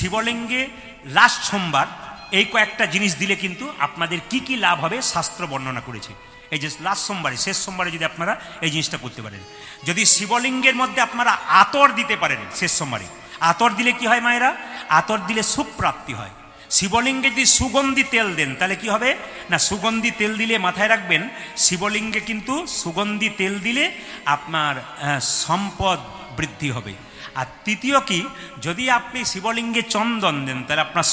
শিবলিঙ্গে লাস্ট সোমবার এই কয়েকটা জিনিস দিলে কিন্তু আপনাদের কি কি লাভ হবে শাস্ত্র বর্ণনা করেছে। এই যে লাস্ট সোমবারে, শেষ সোমবারে যদি আপনারা এই জিনিসটা করতে পারেন, যদি শিবলিঙ্গের মধ্যে আপনারা আতর দিতে পারেন শেষ সোমবারে, আতর দিলে কি হয় মায়েরা? আতর দিলে সুখ প্রাপ্তি হয়। শিবলিঙ্গে যদি সুগন্ধি তেল দেন তাহলে কি হবে না, সুগন্ধি তেল দিলে মাথায় রাখবেন শিবলিঙ্গে কিন্তু সুগন্ধি তেল দিলে আপনার সম্পদ বৃদ্ধি হবে। আর তৃতীয় কি, যদি আপনি শিবলিঙ্গে চন্দন দেন তাহলে আপনার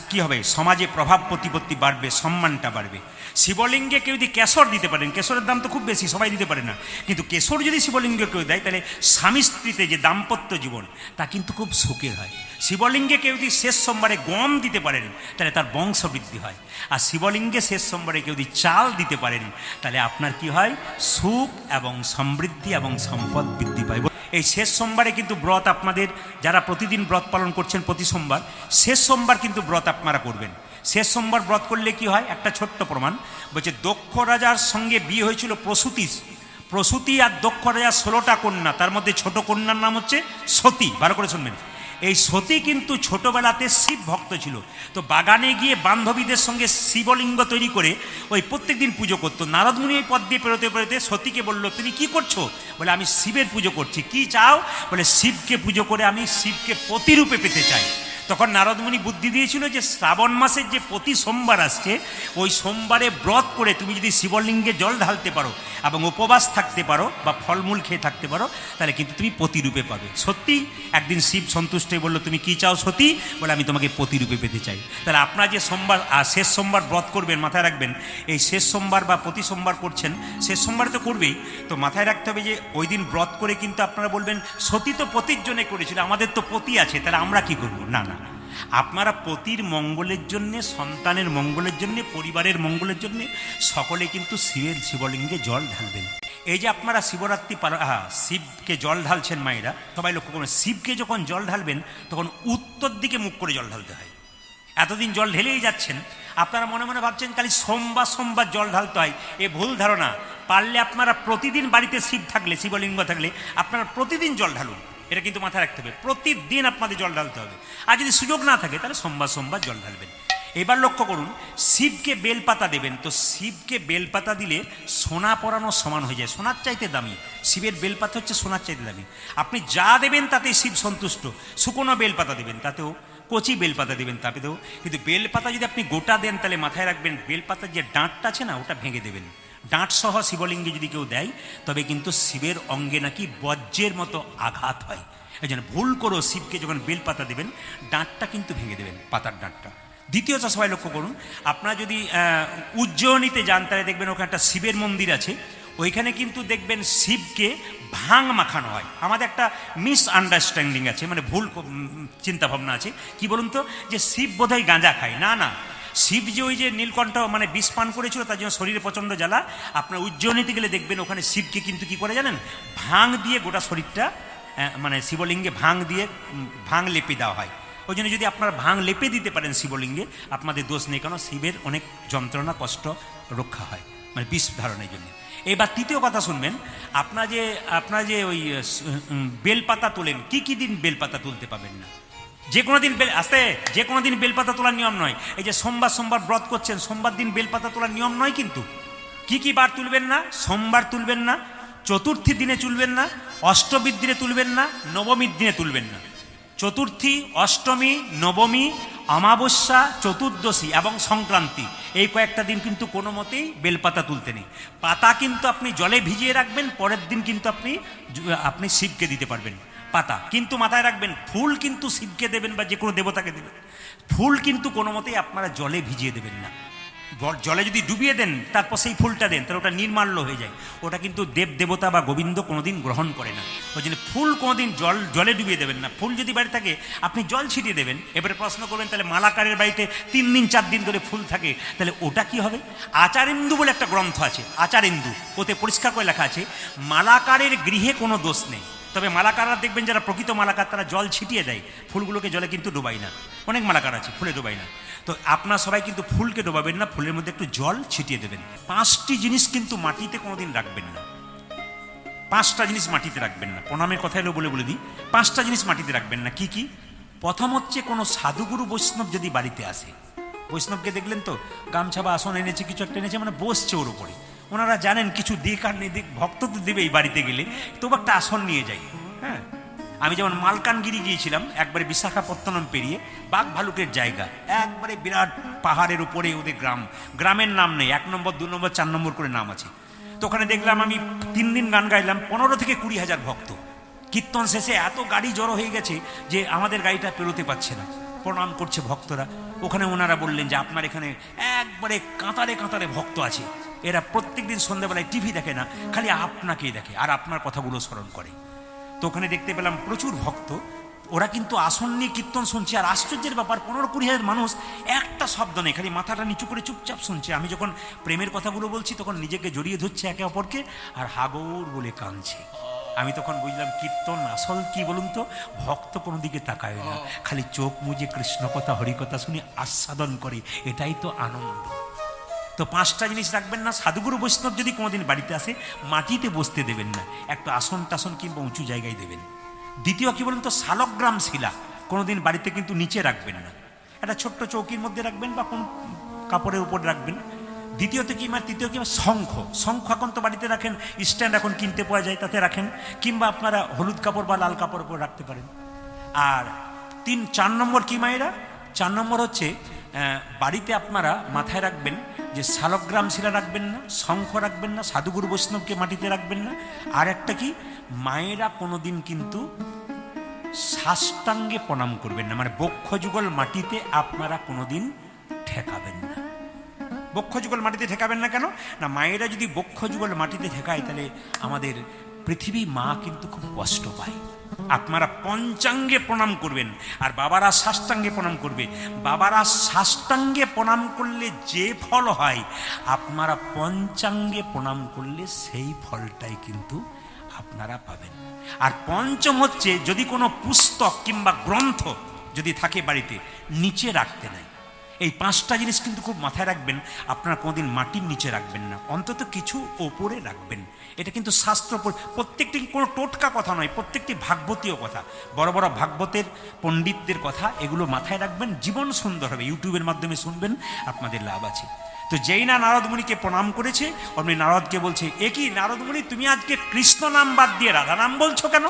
কি হবে, সমাজে প্রভাব প্রতিপত্তি বাড়বে, সম্মানটা বাড়বে। শিবলিঙ্গে কেউ যদি কেশর দিতে পারেন, কেশরের দাম তো খুব বেশি, সবাই দিতে পারে না, কিন্তু কেশর যদি শিবলিঙ্গে কেউ দেয় তাহলে স্বামী স্ত্রীতে যে দাম্পত্য জীবন তা কিন্তু খুব সুখের হয়। শিবলিঙ্গে কেউ যদি শেষ সোমবারে গম দিতে পারেন তাহলে তার বংশবৃদ্ধি হয়। আর শিবলিঙ্গে শেষ সোমবারে কেউ যদি চাল দিতে পারেন তাহলে আপনার কি হয়, সুখ এবং সমৃদ্ধি এবং সম্পদ বৃদ্ধি পায়। এই শেষ সোমবারে কিন্তু ব্রত আপনাদের যারা প্রতিদিন ব্রত পালন করছেন প্রতি সোমবার, শেষ সোমবার কিন্তু ব্রত আপনারা করবেন। শেষ সোমবার ব্রত করলে কি হয়, একটা ছোট্ট প্রমাণ বলছে, দক্ষ রাজার সঙ্গে বিয়ে হয়েছিল প্রসূতি আর দক্ষ রাজার 16টা কন্যা, তার মধ্যে ছোট কন্যার নাম হচ্ছে সতী। ভালো করে শুনবেন, এই সতী কিন্তু ছোটবেলাতে শিব ভক্ত ছিল, তো বাগানে গিয়ে বান্ধবীদের সঙ্গে শিবলিঙ্গ তৈরি করে ওই প্রত্যেক দিন পুজো করতো। নারদমুনি এই পথ দিয়ে পেরোতে পেরোতে সতীকে বলল, তুমি কি করছো? বলে, আমি শিবের পুজো করছি। কি চাও? বলে, শিবকে পুজো করে আমি শিবকে পতিরূপে পেতে চাই। তখন নারদমুনি বুদ্ধি দিয়েছিল যে শ্রাবণ মাসের যে প্রতি সোমবার আসছে, ওই সোমবারে ব্রত করে তুমি যদি শিবলিঙ্গে জল ঢালতে পারো এবং উপবাস থাকতে পারো বা ফলমূল খেয়ে থাকতে পারো তাহলে কিন্তু তুমি পতিরূপে পাবে। সত্যি একদিন শিব সন্তুষ্ট হয়ে বললো, তুমি কি চাও সতী? বলে, আমি তোমাকে পতিরূপে পেতে চাই। তাহলে আপনারা যে সোমবার শেষ সোমবার ব্রত করবেন, মাথায় রাখবেন এই শেষ সোমবার বা প্রতি সোমবার করছেন, শেষ সোমবারে তো করবেই, তো মাথায় রাখতে হবে যে ওই দিন ব্রত করে কিন্তু আপনারা বলবেন, সতী তো পতির জন্য করেছিল, আমাদের তো পতি আছে, তাহলে আমরা কি করবো? না না, আপনারা পতির মঙ্গলের জন্যে, সন্তানের মঙ্গলের জন্যে, পরিবারের মঙ্গলের জন্যে সকলে কিন্তু শিবলিঙ্গে জল ঢালবেন। এই যে আপনারা শিবরাত্রি শিবকে জল ঢালছেন মায়েরা, সবাই লক্ষ্য করবেন, শিবকে যখন জল ঢালবেন তখন উত্তর দিকে মুখ করে জল ঢালতে হয়। এতদিন জল ঢেলেই যাচ্ছেন, আপনারা মনে মনে ভাবছেন খালি সোমবার সোমবার জল ঢালতে হয়, এ ভুল ধারণা। পারলে আপনারা প্রতিদিন বাড়িতে শিব থাকলে, শিবলিঙ্গ থাকলে আপনারা প্রতিদিন জল ঢালুন, এটা কিন্তু মাথায় রাখতে হবে, প্রতিদিন আপনাদের জল ঢালতে হবে। আর যদি সুযোগ না থাকে তাহলে সোমবার সোমবার জল ঢালবেন। এবার লক্ষ্য করুন, শিবকে বেলপাতা দেবেন, তো শিবকে বেলপাতা দিলে সোনা পরানোর সমান হয়ে যায়, সোনার চাইতে দামি। শিবের বেলপাতা হচ্ছে সোনার চাইতে দামি। আপনি যা দেবেন তাতেই শিব সন্তুষ্ট। শুকনো বেলপাতা দেবেন তাতেও, কচি বেলপাতা দেবেন তাতেও, কিন্তু বেলপাতা যদি আপনি গোটা দেন তাহলে মাথায় রাখবেন বেলপাতার যে ডাঁটটা আছে না, ওটা ভেঙে দেবেন। ডাঁট সহ শিবলিঙ্গে যদি কেউ দেয় তবে কিন্তু শিবের অঙ্গে নাকি বজ্রের মতো আঘাত হয়। এই জন্য ভুল করো, শিবকে যখন বেলপাতা দেবেন ডাঁটটা কিন্তু ভেঙে দেবেন, পাতার ডাঁটটা। দ্বিতীয়ত সবাই লক্ষ্য করুন, আপনারা যদি উজ্জয়িনীতে যান তাহলে দেখবেন ওখানে একটা শিবের মন্দির আছে, ওইখানে কিন্তু দেখবেন শিবকে ভাং মাখানো হয়। আমাদের একটা মিসআন্ডারস্ট্যান্ডিং আছে, মানে ভুল চিন্তাভাবনা আছে, কি বলুন তো, যে শিব বোধহয় গাঁজা খায়। না না, শিব যে ওই যে নীলকণ্ঠ মানে বিষ পান করেছিল তার জন্য শরীরে প্রচণ্ড জ্বালা। আপনার উজ্জয়িনীতে গেলে দেখবেন ওখানে শিবকে কিন্তু কি করে জানেন, ভাং দিয়ে গোটা শরীরটা, মানে শিবলিঙ্গে ভাং দিয়ে ভাং লেপে দেওয়া হয়। ওই জন্য যদি আপনারা ভাং লেপে দিতে পারেন শিবলিঙ্গে, আপনাদের দোষ নেই, কারণ শিবের অনেক যন্ত্রণা কষ্ট রক্ষা হয়, মানে বিষ ধারণের জন্য। এবার তৃতীয় কথা শুনবেন, আপনারা যে ওই বেলপাতা তোলেন, কি দিন বেলপাতা তুলতে পাবেন না, যে কোনো দিন যে কোনো দিন বেলপাতা তোলার নিয়ম নয়। এই যে সোমবার সোমবার ব্রত করছেন, সোমবার দিন বেলপাতা তোলার নিয়ম নয় কিন্তু। কি বার তুলবেন না? সোমবার তুলবেন না, চতুর্থী দিনে তুলবেন না, অষ্টমীর দিনে তুলবেন না, নবমীর দিনে তুলবেন না। চতুর্থী, অষ্টমী, নবমী, অমাবস্যা, চতুর্দশী এবং সংক্রান্তি, এই কয়েকটা দিন কিন্তু কোনো মতেই বেলপাতা তুলতে নেই। পাতা কিন্তু আপনি জলে ভিজিয়ে রাখবেন, পরের দিন কিন্তু আপনি শিবকে দিতে পারবেন পাতা। কিন্তু মাথায় রাখবেন, ফুল কিন্তু শিবকে দেবেন বা যে কোনো দেবতাকে দেবেন, ফুল কিন্তু কোনো মতেই আপনারা জলে ভিজিয়ে দেবেন না। জলে যদি ডুবিয়ে দেন তারপর সেই ফুলটা দেন তাহলে ওটা নির্মাল্য হয়ে যায়, ওটা কিন্তু দেব দেবতা বা গোবিন্দ কোনোদিন গ্রহণ করে না। ওই জন্য ফুল কোনোদিন জলে ডুবিয়ে দেবেন না। ফুল যদি বাড়ি থাকে আপনি জল ছিটিয়ে দেবেন। এবারে প্রশ্ন করবেন, তাহলে মালাকারের বাড়িতে 3 দিন 4 দিন ধরে ফুল থাকে, তাহলে ওটা কি হবে? আচারেন্দু বলে একটা গ্রন্থ আছে, আচারেন্দু, ওতে পরিষ্কার করে লেখা আছে মালাকারের গৃহে কোনো দোষ নেই, তবে মালাকাররা দেখবেন যারা প্রকৃত মালাকার তারা জল ছিটিয়ে দেয়, ফুলগুলোকে জলে কিন্তু ডোবাই না। অনেক মালাকার আছে ফুলে ডোবাই না, তো আপনারা সবাই কিন্তু ফুলকে ডোবাবেন না, ফুলের মধ্যে একটু জল ছিটিয়ে দেবেন। 5টি জিনিস কিন্তু মাটিতে কোনোদিন রাখবেন না, 5টা জিনিস মাটিতে রাখবেন না। প্রণামের কথা এলো বলে দিই, 5টা জিনিস মাটিতে রাখবেন না। কি? প্রথম হচ্ছে কোনো সাধুগুরু বৈষ্ণব যদি বাড়িতে আসে, বৈষ্ণবকে দেখলেন তো গামছা বা আসন এনেছে, কিছু একটা এনেছে, মানে বসছে ওর উপরে। ওনারা জানেন কিছু দিক আর নেই দিক, ভক্ত তো দেবে এই বাড়িতে গেলে, তবু একটা আসন নিয়ে যাই। হ্যাঁ, আমি যেমন মালকানগিরি গিয়েছিলাম, একবারে বিশাখাপত্তনম পেরিয়ে, বাঘ ভালুকের জায়গা, একবারে বিরাট পাহাড়ের উপরে ওদের গ্রামের নাম নেই, 1 নম্বর 2 নম্বর 4 নম্বর করে নাম আছে। তো ওখানে দেখলাম আমি 3 দিন গান গাইলাম, 15 থেকে 20 হাজার ভক্ত। কীর্তন শেষে এত গাড়ি জড়ো হয়ে গেছে যে আমাদের গাড়িটা পেরোতে পারছে না, প্রণাম করছে ভক্তরা। ওখানে ওনারা বললেন যে আপনার এখানে একবারে কাতারে কাতারে ভক্ত আছে, এরা প্রত্যেকদিন সন্ধ্যাবেলায় টিভি দেখে না, খালি আপনাকেই দেখে আর আপনার কথাগুলো স্মরণ করে। তো ওখানে দেখতে পেলাম প্রচুর ভক্ত, ওরা কিন্তু আসন নিয়ে কীর্তন শুনছে। আর আশ্চর্যের ব্যাপার, 15-20 হাজার মানুষ, একটা শব্দ নেই, খালি মাথাটা নিচু করে চুপচাপ শুনছে। আমি যখন প্রেমের কথাগুলো বলছি তখন নিজেকে জড়িয়ে ধরছে একে অপরকে আর হাগর বলে কাঁদছে। আমি তখন বুঝলাম কীর্তন আসল কি বলুন তো, ভক্ত কোনো দিকে তাকায় না, খালি চোখ মুজে কৃষ্ণ কথা হরিকথা শুনে আস্বাদন করে, এটাই তো আনন্দ। তো 5টা জিনিস রাখবেন না। সাধুগুরু বৈষ্ণব যদি কোনোদিন বাড়িতে আসে, মাটিতে বসতে দেবেন না, একটা আসন টাসন কিংবা উঁচু জায়গায় দেবেন। দ্বিতীয় কি বলুন তো, শালগ্রাম শিলা কোনোদিন বাড়িতে কিন্তু নিচে রাখবেন না, একটা ছোট্ট চৌকির মধ্যে রাখবেন বা কোন কাপড়ের উপর রাখবেন। দ্বিতীয়ত কি, তৃতীয় কি, শঙ্খ এখন তো বাড়িতে রাখেন, স্ট্যান্ড এখন কিনতে পাওয়া যায়, তাতে রাখেন, কিংবা আপনারা হলুদ কাপড় বা লাল কাপড় উপর রাখতে পারেন। আর 4 নম্বর কি মায়েরা, 4 নম্বর হচ্ছে বাড়িতে আপনারা মাথায় রাখবেন যে শালগ্রাম শিলা রাখবেন না, শঙ্খ রাখবেন না, সাধুগুরু বৈষ্ণবকে মাটিতে রাখবেন না। আর একটা কি, মায়েরা কোনোদিন কিন্তু সাষ্টাঙ্গে প্রণাম করবেন না, মানে বক্ষযুগল মাটিতে আপনারা কোনোদিন ঠেকাবেন না। বক্ষযুগল মাটিতে ঠেকাবেন না কেন না, মায়েরা যদি বক্ষযুগল মাটিতে ঠেকায় তাহলে আমাদের পৃথিবী মা কিন্তু খুব কষ্ট পায়। আপনারা পঞ্চাঙ্গে প্রণাম করবেন আর বাবারা সাষ্টাঙ্গে প্রণাম করবে। বাবারা সাষ্টাঙ্গে প্রণাম করলে যে ফল হয়, আপনারা পঞ্চাঙ্গে প্রণাম করলে সেই ফলটাই কিন্তু আপনারা পাবেন। আর পঞ্চম হচ্ছে, যদি কোনো পুস্তক কিংবা গ্রন্থ যদি থাকে বাড়িতে, নিচে রাখতে নাই। এই 5টা জিনিস কিন্তু খুব মাথায় রাখবেন, আপনারা কোনোদিন মাটির নিচে রাখবেন না, অন্তত কিছু ওপরে রাখবেন। এটা কিন্তু শাস্ত্র, প্রত্যেকটি কোনো টোটকা কথা নয়, প্রত্যেকটি ভাগবতীয় কথা, বড় বড় ভাগবতের পণ্ডিতদের কথা, এগুলো মাথায় রাখবেন, জীবন সুন্দর হবে। ইউটিউবের মাধ্যমে শুনবেন, আপনাদের লাভ আছে। তো যেই না নারদ মুনিকে প্রণাম করেছে, অমনি নারদকে বলছে, এ কি নারদ মুনি, তুমি আজকে কৃষ্ণ নাম বাদ দিয়ে রাধা নাম বলছো কেন?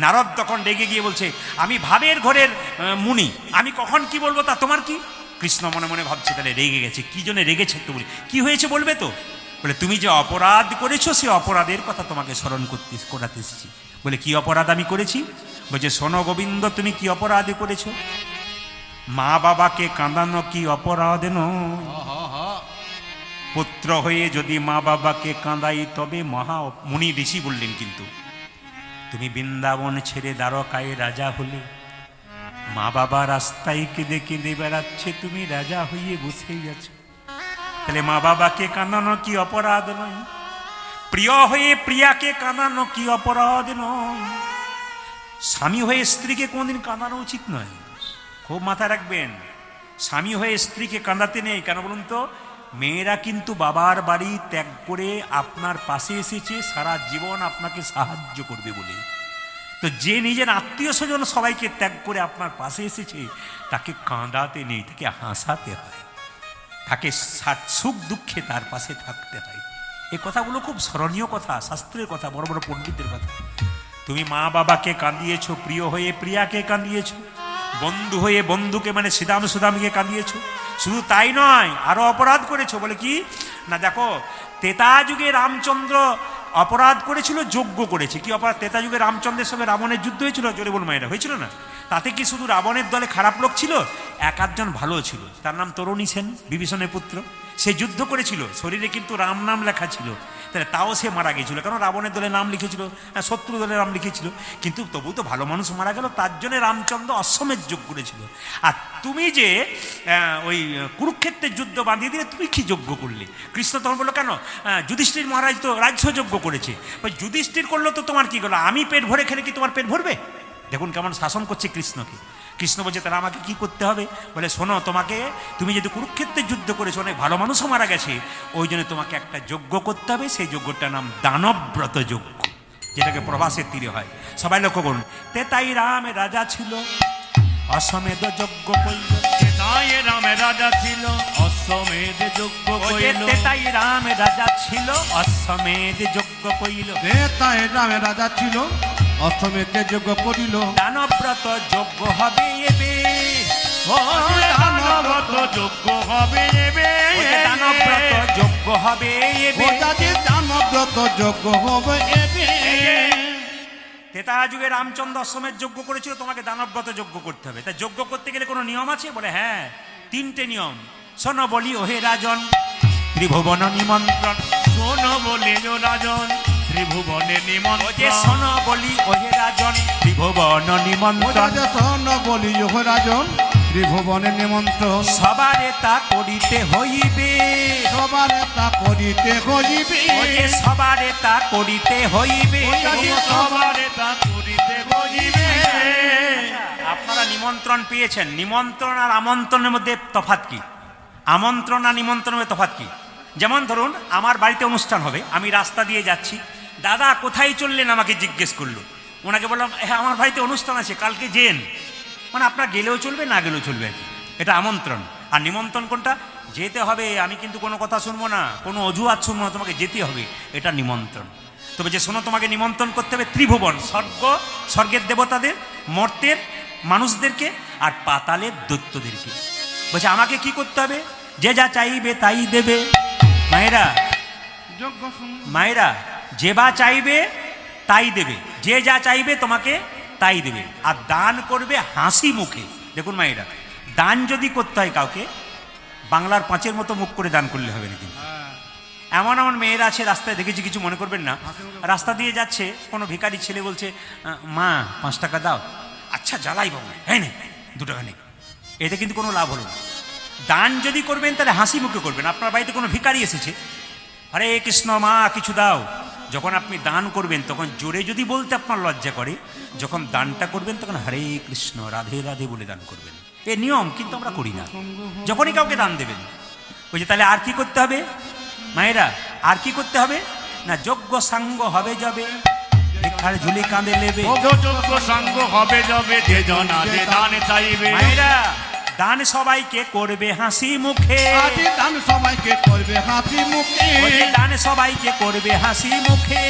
নারদ তখন রেগে গিয়ে বলছে, আমি ভাবের ঘরের মুনি, আমি কখন কি বলবো তা তোমার কি? কৃষ্ণ মনে মনে ভাবছে, তাহলে রেগে গেছে, কি জন্য রেগেছে একটু বলি, কি হয়েছে বলবে তো? বলে, তুমি যে অপরাধ করেছো সে অপরাধের কথা তোমাকে স্মরণ করাতে এসেছি। বলে, কি অপরাধ আমি করেছি? বলছে, শোনো গোবিন্দ, তুমি কি অপরাধ করেছো? মা বাবাকে কাঁদানো কি অপরাধ নয়? পুত্র হয়ে যদি মা বাবাকে কাঁদাই তবে মুনি ঋষি বললেন, কিন্তু তুমি বৃন্দাবন ছেড়ে দ্বারকায় রাজা হলে, মা বাবা রাস্তায় কেঁদে কেঁদে বেড়াচ্ছে, তুমি রাজা হয়ে বসেই আছো, তাহলে মা বাবাকে কাঁদানো কি অপরাধ নয়? প্রিয় হয়ে প্রিয়াকে কাঁদানো কি অপরাধ নয়? স্বামী হয়ে স্ত্রীকে কোনদিন কাঁদানো উচিত নয়, খুব মাথায় রাখবেন। স্বামী হয়ে স্ত্রীকে কাঁদাতে নেই, কেন বলুন তো? মেয়েরা কিন্তু বাবার বাড়ি ত্যাগ করে আপনার পাশে এসেছে, সারা জীবন আপনাকে সাহায্য করবে বলে। তো যে নিজের আত্মীয় স্বজন সবাইকে ত্যাগ করে আপনার পাশে এসেছে, তাকে কাঁদাতে নেই, তাকে হাসাতে হয়, তাকে সুখ দুঃখে তার পাশে থাকতে হয়। এই কথাগুলো খুব স্মরণীয় কথা, শাস্ত্রের কথা, বড় বড় পণ্ডিতদের কথা। তুমি মা বাবাকে কাঁদিয়েছো, প্রিয় হয়ে প্রিয়াকে কাঁদিয়েছো, বন্ধু হয়ে বন্ধুকে মানে সুদামকে কাঁদিয়েছো। শুধু তাই নয়, আরো অপরাধ করেছো। বলে কি না, দেখো, ত্রেতা যুগে রামচন্দ্র অপরাধ করেছিল, যজ্ঞ করেছে। কি অপরাধ? ত্রেতা যুগে রামচন্দ্রের সঙ্গে রাবণের যুদ্ধ হয়েছিল, জোরে বল মায়েরা, হয়েছিল না? তাতে কি শুধু রাবণের দলে খারাপ লোক ছিল? 1-8 ভালো ছিল। তার নাম তরুণী সেন, বিভীষণের পুত্র। সে যুদ্ধ করেছিল, শরীরে কিন্তু রাম নাম লেখা ছিল, তাহলে তাও সে মারা গেছিল, কারণ রাবণের দলে নাম লিখেছিল, শত্রু দলে নাম লিখেছিল, কিন্তু তবু তো ভালো মানুষ মারা গেল, তার জন্য রামচন্দ্র অশ্বমেধ যোগ করেছিল। আর তুমি যে ওই কুরুক্ষেত্রের যুদ্ধ বাঁধিয়ে দিলে, তুমি কি যজ্ঞ করলে? কৃষ্ণ তখন বললো, কেন? যুধিষ্ঠির মহারাজ তো রাজ্যযজ্ঞ করেছে। যুধিষ্ঠির করলো তো তোমার কি গেলো? আমি পেট ভরে খেলে কি তোমার পেট ভরবে? দেখুন কেমন শাসন করছে কৃষ্ণকে। কৃষ্ণ বলছে, তাহলে আমাকে কি করতে হবে? বলে, শোনো, তুমি যদি কুরুক্ষেত্রের যুদ্ধ করেছো, অনেক ভালো মানুষও মারা গেছে, ওই জন্য তোমাকে একটা যজ্ঞ করতে হবে। সেই যজ্ঞটার নাম দানব্রত যজ্ঞ, যেটাকে প্রভাসের তীরে হয়। সবাই লক্ষ্য করুন, তেতাই রাম রাজা ছিল, অশ্বমেধ যজ্ঞ কইল। তেতাই রাম রাজা ছিল অশ্বমেধ যজ্ঞ কইল। তেতাই রাম রাজা ছিল অশ্বমেধ যজ্ঞ কইল। তেতাই রাম রাজা ছিল অশ্বমেধ যজ্ঞ করিল। দানব্রত যজ্ঞ হবে এবে, ও দানব্রত যজ্ঞ হবে এবে। দানব্রত যজ্ঞ হবে এবে। দানব্রত যজ্ঞ হবে এবে। তেতা যুগে রামচন্দ্র অশ্বমেধ যজ্ঞ করেছিল, তোমাকে দানব্রত যজ্ঞ করতে হবে। তাই যজ্ঞ করতে গেলে কোনো নিয়ম আছে? বলে হ্যাঁ, 3টে নিয়ম। শোন বলি ওহে রাজন, ত্রিভুবন নিমন্ত্রণ। শোন বলি ও রাজন, ত্রিভুবনে নিমন্ত্রণ। শোন বলি ওহে রাজন, ত্রিভুবন নিমন্ত্রণ। শোন বলি ওহে রাজন, ত্রিভুবনে নিমন্ত্রণ। সবারে তা করিতে হইবে, সবারে তা করিতে হইবে। সবারে তা করিতে হইবে। সবারে তা করিতে হইবে। আপনারা নিমন্ত্রণ পেয়েছেন, নিমন্ত্রণ আর আমন্ত্রণের মধ্যে তফাৎ কি? আমন্ত্রণ আর নিমন্ত্রণের মধ্যে তফাৎ কি? যেমন ধরুন আমার বাড়িতে অনুষ্ঠান হবে, আমি রাস্তা দিয়ে যাচ্ছি, দাদা কোথায় চললেন আমাকে জিজ্ঞেস করলো। ওনাকে বললাম হ্যাঁ আমার বাড়িতে অনুষ্ঠান আছে, কালকে যেন। মানে আপনার গেলেও চলবে, না গেলেও চলবে আর কি। এটা আমন্ত্রণ। আর নিমন্ত্রণ কোনটা? যেতে হবে, আমি কিন্তু কোনো কথা শুনবো না, কোনো অজুহাত শুনবো না, তোমাকে যেতে হবে, এটা নিমন্ত্রণ। তবে যে শোনো, তোমাকে নিমন্ত্রণ করতে হবে ত্রিভুবন, স্বর্গের দেবতাদের, মর্তের মানুষদেরকে, আর পাতালের দৈত্যদেরকে। বলছে আমাকে কি করতে হবে? যে যা চাইবে তাই দেবে। মায়েরা, মায়েরা, যে বা চাইবে তাই দেবে, যে যা চাইবে তোমাকে তাই দেবে। আর দান করবে হাসি মুখে। দেখুন মায়েরা, দান যদি করতে হয় কাউকে, বাংলার 5-এর মতো মুখ করে দান করলে হবে না। কিন্তু এমন এমন মেয়েরা আছে, রাস্তায় দেখেছি, কিছু মনে করবেন না, রাস্তা দিয়ে যাচ্ছে, কোনো ভিখারি ছেলে বলছে মা 5 টাকা দাও। আচ্ছা জ্বালাই বাবু, হ্যাঁ না 2 টাকা নেই। এতে কিন্তু কোনো লাভ হলো না। দান যদি করবেন তাহলে হাসি মুখে করবেন। আপনার বাড়িতে কোনো ভিখারি এসেছে, হরে কৃষ্ণ মা কিছু দাও। যখন আপনি দান করবেন তখন জোরে যদি বলতে আপনার লজ্জা করে, যখন দানটা করবেন তখন হরে কৃষ্ণ রাধে রাধে বলে দান করবেন। এ নিয়ম, কিন্তু আমরা করি না। যখনই কাউকে দান দেবেন, বলছে তাহলে আর কি করতে হবে মায়েরা? আর কি করতে হবে না? যোগ্য সাঙ্গ হবে যাবে, ভিক্ষার ঝুলি কাঁধে নেবে। যোগ্য সাঙ্গ হবে যাবে, যে জনা যে দান চাইবে। মায়েরা, দান সবাইকে করবে হাসি মুখে। দান সবাইকে করবে হাসি মুখে। দান সবাইকে করবে হাসি মুখে।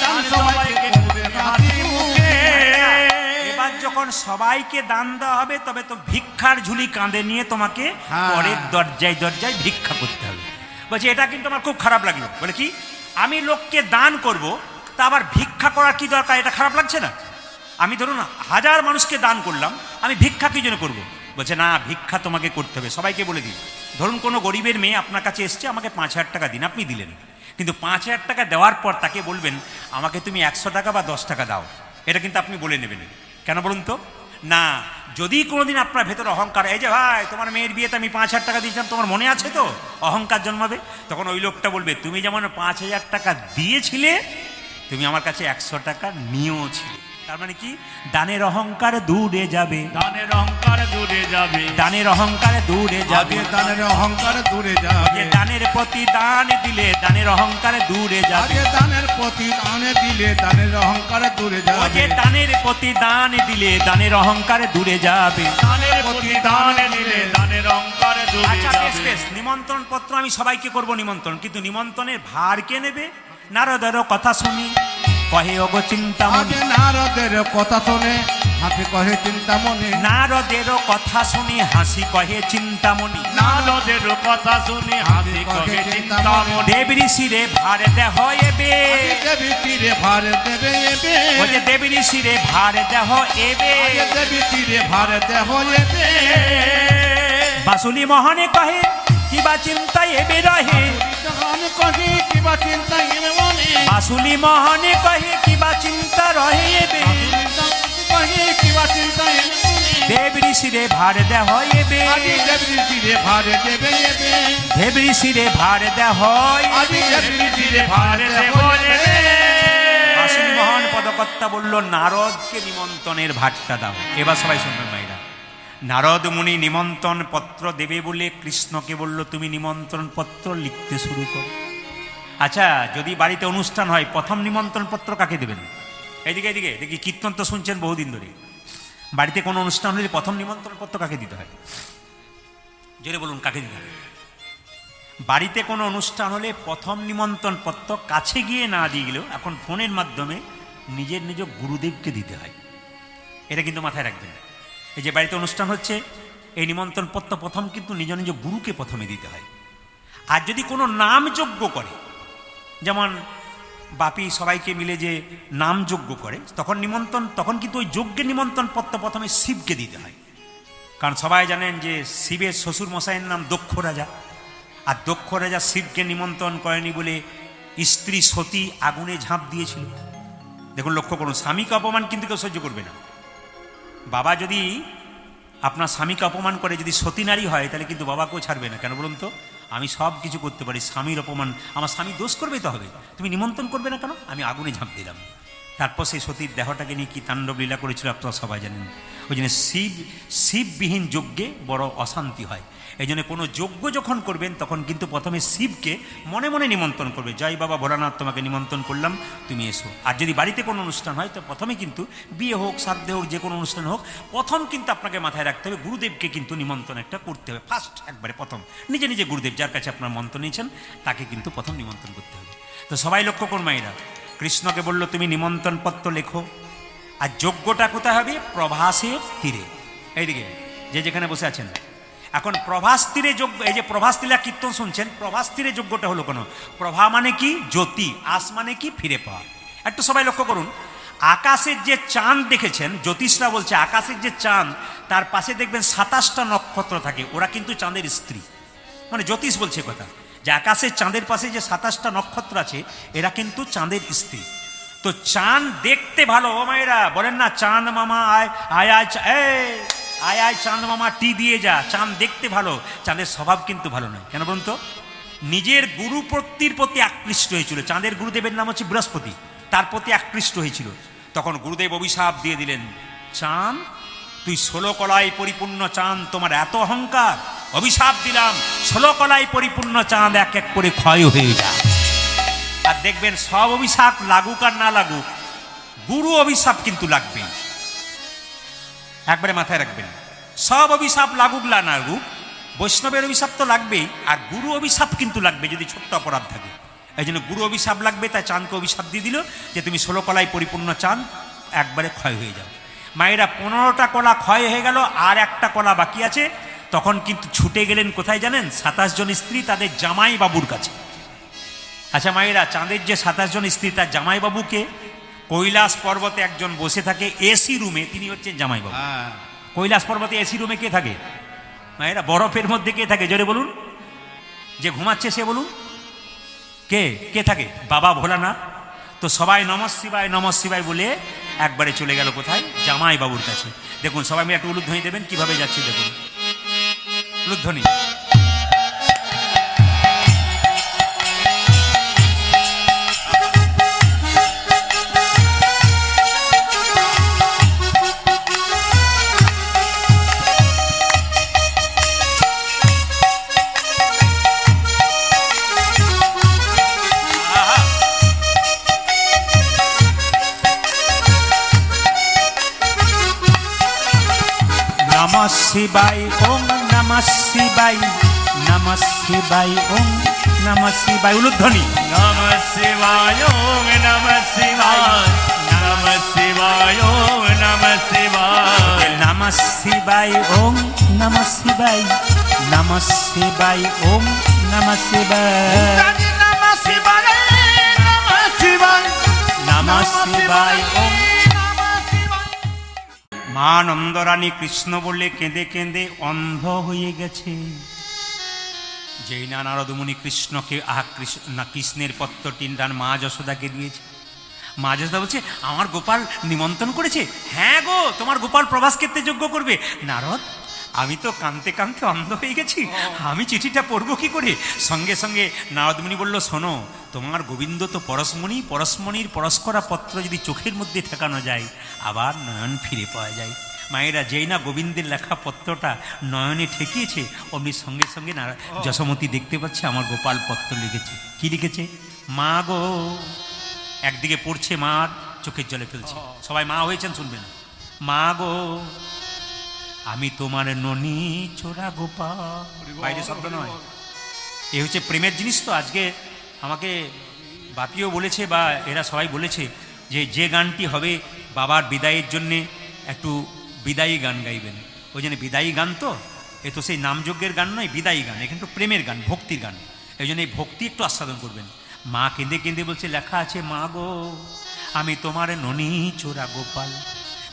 দান সবাইকে করবে হাসি মুখে। এবার যখন সবাইকে দান দেওয়া হবে, তবে তো ভিক্ষার ঝুলি কাঁধে নিয়ে তোমাকে পরের দরজায় দরজায় ভিক্ষা করতে হবে। বলছে এটা কিন্তু আমার খুব খারাপ লাগলো। বলে কি, আমি লোককে দান করব, তা আবার ভিক্ষা করার কি দরকার? এটা খারাপ লাগছে না? আমি ধরুন 1000 মানুষকে দান করলাম, আমি ভিক্ষা কি জন্য করবো? বলছে না, ভিক্ষা তোমাকে করতে হবে। সবাইকে বলে দিই, ধরুন কোনো গরিবের মেয়ে আপনার কাছে এসছে, আমাকে 5000 টাকা দিন, আপনি দিলেন, কিন্তু 5000 টাকা দেওয়ার পর তাকে বলবেন আমাকে তুমি 100 টাকা বা 10 টাকা দাও। এটা কিন্তু আপনি বলে নেবেন। কেন বলুন তো? না, যদি কোনোদিন আপনার ভেতরে অহংকার, এই যে ভাই তোমার মেয়ের বিয়েতে আমি 5000 টাকা দিয়েছিলাম, তোমার মনে আছে তো, অহংকার জন্মাবে। তখন ওই লোকটা বলবে তুমি যেমন 5000 টাকা দিয়েছিলে, তুমি আমার কাছে 100 টাকা নিয়েছিলে। তার মানে কি? দানের অহংকার দূরে যাবে, দানের অহংকার দূরে যাবে, দানের অহংকার দূরে যাবে, দানের অহংকার দূরে যাবে। দানের প্রতি দান দিলে দানের অহংকার দূরে যাবে। দানের প্রতি দান দিলে দানের অহংকার দূরে যাবে। দানের প্রতি দান দিলে দানের অহংকার দূরে যাবে। দানের প্রতি দান দিলে দানের অহংকার দূরে যাবে। নিমন্ত্রণ পত্র আমি সবাইকে করব নিমন্ত্রণ, কিন্তু নিমন্ত্রণের ভার কে নেবে? নারদেরও কথা শুনি কহে ওগো চিন্তামণি। নারদের কথা শুনে হাসি কহে চিন্তামণি। নারদেরও কথা শুনি হাসি কহে চিন্তামণি। নারদের কথা শুনি হাসি কহে চিন্তামণি। দেব ঋষিরে ভার দেহ এবে, দেব ঋষিরে ভার দেবে এবে। ওরে দেব ঋষিরে ভার দেহ এবে, দেব ঋষিরে ভার দেহ এবে। বাসুলি মোহনে কহে কিবা চিন্তা এবে রহে। কহে কিবা চিন্তা এবে মনে। বাসুলি মোহনে কহে কিবা চিন্তা রহে এবে। কহে কিবা চিন্তা এবে মনে। দেব ঋষিরে ভার দেহ এবে, দেব ঋষিরে ভার দেবে এবে। দেব ঋষিরে ভার দেহ আদি দেব ঋষিরে ভার দেব এবে। বাসুলি মোহন পদকর্তা বলল নারদকে নিমন্ত্রণের ভারটা দাও। এবার সবাই শুনবেন ভাইরা, নারদ মুনি নিমন্ত্রণ পত্র দেবে বলে কৃষ্ণকে বলল তুমি নিমন্ত্রণ পত্র লিখতে শুরু করো। আচ্ছা, যদি বাড়িতে অনুষ্ঠান হয় প্রথম নিমন্ত্রণ পত্র কাকে দেবেন? এদিকে এদিকে দেখি, কীর্তন তো শুনছেন বহুদিন ধরে। বাড়িতে কোনো অনুষ্ঠান হলে প্রথম নিমন্ত্রণ পত্র কাকে দিতে হয়? জোরে বলুন, কাকে দিতে হয়? বাড়িতে কোনো অনুষ্ঠান হলে প্রথম নিমন্ত্রণ পত্র কাছে গিয়ে না দিয়ে গেলেও এখন ফোনের মাধ্যমে নিজের নিজ গুরুদেবকে দিতে হয়। এটা কিন্তু মাথায় রাখবেন। এই যে বাড়িতে অনুষ্ঠান হচ্ছে, এই নিমন্ত্রণ পত্র প্রথম কিন্তু নিজ নিজ গুরুকে প্রথমে দিতে হয়। আর যদি কোনো নামযজ্ঞ করে, যেমন বাপি সবাইকে মিলে যে নামযজ্ঞ করে, তখন কিন্তু ওই যজ্ঞের নিমন্ত্রণ পত্র প্রথমে শিবকে দিতে হয়। কারণ সবাই জানেন যে শিবের শ্বশুর মশাইয়ের নাম দক্ষ রাজা, আর দক্ষ রাজা শিবকে নিমন্ত্রণ করেনি বলে স্ত্রী সতী আগুনে ঝাঁপ দিয়েছিল। দেখুন, লক্ষ্য করুন, স্বামীকে অপমান কিন্তু কেউ সহ্য করবে না। বাবা যদি আপনার স্বামীকে অপমান করে, যদি সতী নারী হয়, তাহলে কিন্তু বাবাকেও ছাড়বে না। কেন বলুন তো? আমি সব কিছু করতে পারি, স্বামীর অপমান, আমার স্বামী দোষ করবে তো হবে, তুমি নিমন্ত্রণ করবে না কেন? আমি আগুনে ঝাঁপ দিলাম। তারপর সেই সতীর দেহটাকে নিয়ে কি তাণ্ডব লীলা করেছিল আপনারা সবাই জানেন। ওই জন্য শিববিহীন যজ্ঞে বড় অশান্তি হয়। এই জন্য কোনো যজ্ঞ যখন করবেন তখন কিন্তু প্রথমে শিবকে মনে মনে নিমন্ত্রণ করবে, জয় বাবা ভোলানাথ, তোমাকে নিমন্ত্রণ করলাম, তুমি এসো। আর যদি বাড়িতে কোনো অনুষ্ঠান হয় তো প্রথমে কিন্তু বিয়ে হোক, শ্রাদ্ধে হোক, যে কোনো অনুষ্ঠান হোক, প্রথম কিন্তু আপনাকে মাথায় রাখতে হবে গুরুদেবকে কিন্তু নিমন্ত্রণ একটা করতে হবে। ফার্স্ট একবারে প্রথম নিজে নিজে গুরুদেব যার কাছে আপনার মন্ত্র নিয়েছেন তাকে কিন্তু প্রথম নিমন্ত্রণ করতে হবে। তো সবাই লক্ষ্য করুন মায়েরা, কৃষ্ণকে বলল তুমি নিমন্ত্রণ পত্র লেখো। আর যজ্ঞটা কোথায় হবে? প্রভাসের তীরে। এইদিকে যে যেখানে বসে আছেন, এখন প্রভাস তীরে যজ্ঞ, এই যে প্রভাস তীরা কীর্তন শুনছেন, প্রভাস তীরে যজ্ঞটা হলো কেন? প্রভা মানে কি? জ্যোতি। আস মানে কি? ফিরে পাওয়া। একটু সবাই লক্ষ্য করুন, আকাশের যে চাঁদ দেখেছেন, জ্যোতিষরা বলছে আকাশের যে চাঁদ, তার পাশে দেখবেন 27টা নক্ষত্র থাকে, ওরা কিন্তু চাঁদের স্ত্রী। মানে জ্যোতিষ বলছে কথা, যে আকাশের চাঁদের পাশে যে 27টা নক্ষত্র আছে, এরা কিন্তু চাঁদের স্ত্রী। তো চাঁদ দেখতে ভালো, ও মায়েরা বলেন না, চাঁদ মামা আয় আয় আয়, আয় আয় চাঁদ মামা টি দিয়ে যা। চাঁদ দেখতে ভালো, চাঁদের স্বভাব কিন্তু ভালো নয়। কেন বলুন তো? নিজের গুরুপ্রতির প্রতি আকৃষ্ট হয়েছিল। চাঁদের গুরুদেবের নাম হচ্ছে বৃহস্পতি, তার প্রতি আকৃষ্ট হয়েছিল। তখন গুরুদেব অভিশাপ দিয়ে দিলেন, চাঁদ তুই 16 কলায় পরিপূর্ণ চাঁদ, তোমার এত অহংকার, অভিশাপ দিলাম 16 কলায় পরিপূর্ণ চাঁদ এক এক করে ক্ষয় হয়ে যায়। আর দেখবেন সব অভিশাপ লাগুক আর না লাগুক, গুরু অভিশাপ কিন্তু লাগবে। একবারে মাথায় রাখবেন, সব অভিশাপ লাগুক না লাগুক, বৈষ্ণবের অভিশাপ তো লাগবেই, আর গুরু অভিশাপ কিন্তু লাগবে যদি ছোট্ট অপরাধ থাকে। এই জন্য গুরু অভিশাপ লাগবে, তাই চাঁদকে অভিশাপ দিয়ে দিল যে তুমি 16 কলায় পরিপূর্ণ চাঁদ, একবারে ক্ষয় হয়ে যাও। মায়েরা 15টা কলা ক্ষয় হয়ে গেল, আর একটা কলা বাকি আছে। তখন কিন্তু ছুটে গেলেন কোথায় জানেন? 27 জন স্ত্রী তাদের জামাই বাবুর কাছে। আচ্ছা মায়েরা, চাঁদের যে 27 জন স্ত্রী, তার জামাইবাবুকে কৈলাস পর্বতে একজন বসে থাকে এসি রুমে, তিনি হচ্ছেন জামাইবাবু। কৈলাস পর্বতে এসি রুমে কে থাকে মায়েরা? বরফের মধ্যে কে থাকে? জোরে বলুন, যে ঘুমাচ্ছে সে বলুন, কে কে থাকে? বাবা ভোলানাথ। তো সবাই নমঃ শিবায় নমঃ শিবায় বলে একবারে চলে গেল কোথায়? জামাইবাবুর কাছে। দেখুন সবাই মিলে একটু উলুধ্বনি দেবেন, কিভাবে যাচ্ছে দেখুন, উলুধ্বনি। নমঃ শিবায় ওম নমঃ শিবায়, নমঃ শিবায় ওম নমঃ শিবায়, উলুধ্বনি। নমঃ শিবায় ওম নমঃ শিবায়, নমঃ শিবায় ওম নমঃ শিবায়, নমঃ শিবায় ওম নমঃ শিবায়, নমঃ শিবায় ওম নমঃ শিবায়, নমঃ শিবায়, নমঃ শিবায়, নমঃ শিবায় ওম। মা নন্দরানী কৃষ্ণ বললে কেঁদে কেঁদে অন্ধ হয়ে গেছে। যেই না নারদমুনি কৃষ্ণকে কৃষ্ণের পত্রটি তার মা যশোদাকে দিয়েছে। মা যশোদা বলছে আমার গোপাল নিমন্ত্রণ করেছে। হ্যাঁ গো, তোমার গোপাল প্রভাস ক্ষেত্রে যজ্ঞ করবে। নারদ, আমি তো কাঁদতে কাঁদতে অন্ধ হয়ে গেছি, আমি চিঠিটা পড়বো কি করে? সঙ্গে সঙ্গে নারদমুনি বলল, শোনো, তোমার গোবিন্দ তো পরশমণি, পরশমণির পরশ করা পত্র যদি চোখের মধ্যে ঠেকানো যায় আবার নয়ন ফিরে পাওয়া যায়। মায়েরা, যেই না গোবিন্দের লেখা পত্রটা নয়নে ঠেকিয়েছে, অমনি সঙ্গে সঙ্গে যশোমতী দেখতে পাচ্ছে আমার গোপাল পত্র লিখেছে। কি লিখেছে? মা গো, একদিকে পড়ছে, মার চোখের জলে ফেলছে। সবাই মা হয়েছেন শুনবেন। মা গো আমি তোমার ননি চোরা গোপাল। বাইরে শব্দ নয়, এ হচ্ছে প্রেমের জিনিস। তো আজকে আমাকে বাপিও বলেছে বা এরা সবাই বলেছে যে যে গানটি হবে বাবার বিদায়ের জন্যে একটু বিদায়ী গান গাইবেন। ওই জন্য বিদায়ী গান, তো এ তো সেই নামযজ্ঞের গান নয়, বিদায়ী গান, এখানে তো প্রেমের গান, ভক্তির গান। এই জন্য এই ভক্তি একটু আস্বাদন করবেন। মা কেঁদে কেঁদে বলছে, লেখা আছে মা গো আমি তোমার ননি চোরা গোপাল,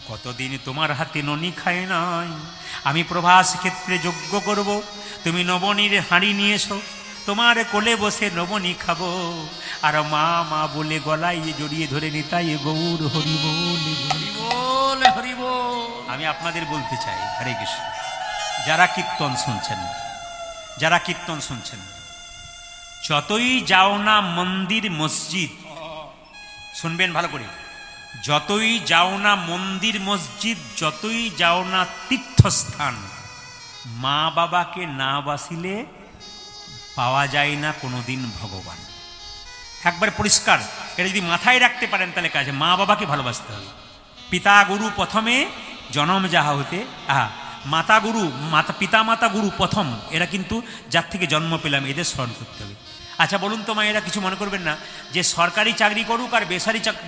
কতদিন তোমার হাতে ননি খায় নাই, আমি প্রভাস ক্ষেত্রে যজ্ঞ করব, তুমি নবনীর হাঁড়ি নিয়ে এসো, তোমার কোলে বসে নবনী খাবো, আর মা মা বলে গলায় জড়িয়ে ধরে নিতাই গৌর হরি বল হরি বল হরি বল। আমি আপনাদের বলতে চাই, হরে কৃষ্ণ, যারা কীর্তন শুনছেন, যারা কীর্তন শুনছেন, যতই যাও না মন্দির মসজিদ, শুনবেন ভালো করে, যতই যাও না মন্দির মসজিদ, যতই যাও না তীর্থস্থান, মা বাবাকে না বাসিলে পাওয়া যায় না কোনোদিন ভগবান। একবার পরিষ্কার, এটা যদি মাথায় রাখতে পারেন তাহলে কাজে মা বাবাকে ভালোবাসতে হবে। পিতা গুরু প্রথমে জনম যাহা হতে, মাতা গুরু, পিতা মাতা গুরু প্রথম, এরা কিন্তু যার থেকে জন্ম পেলাম এদের স্মরণ করতে হবে। আচ্ছা বলুন তো মায়েরা, কিছু মনে করবেন না যে সরকারি চাকরি করুক আর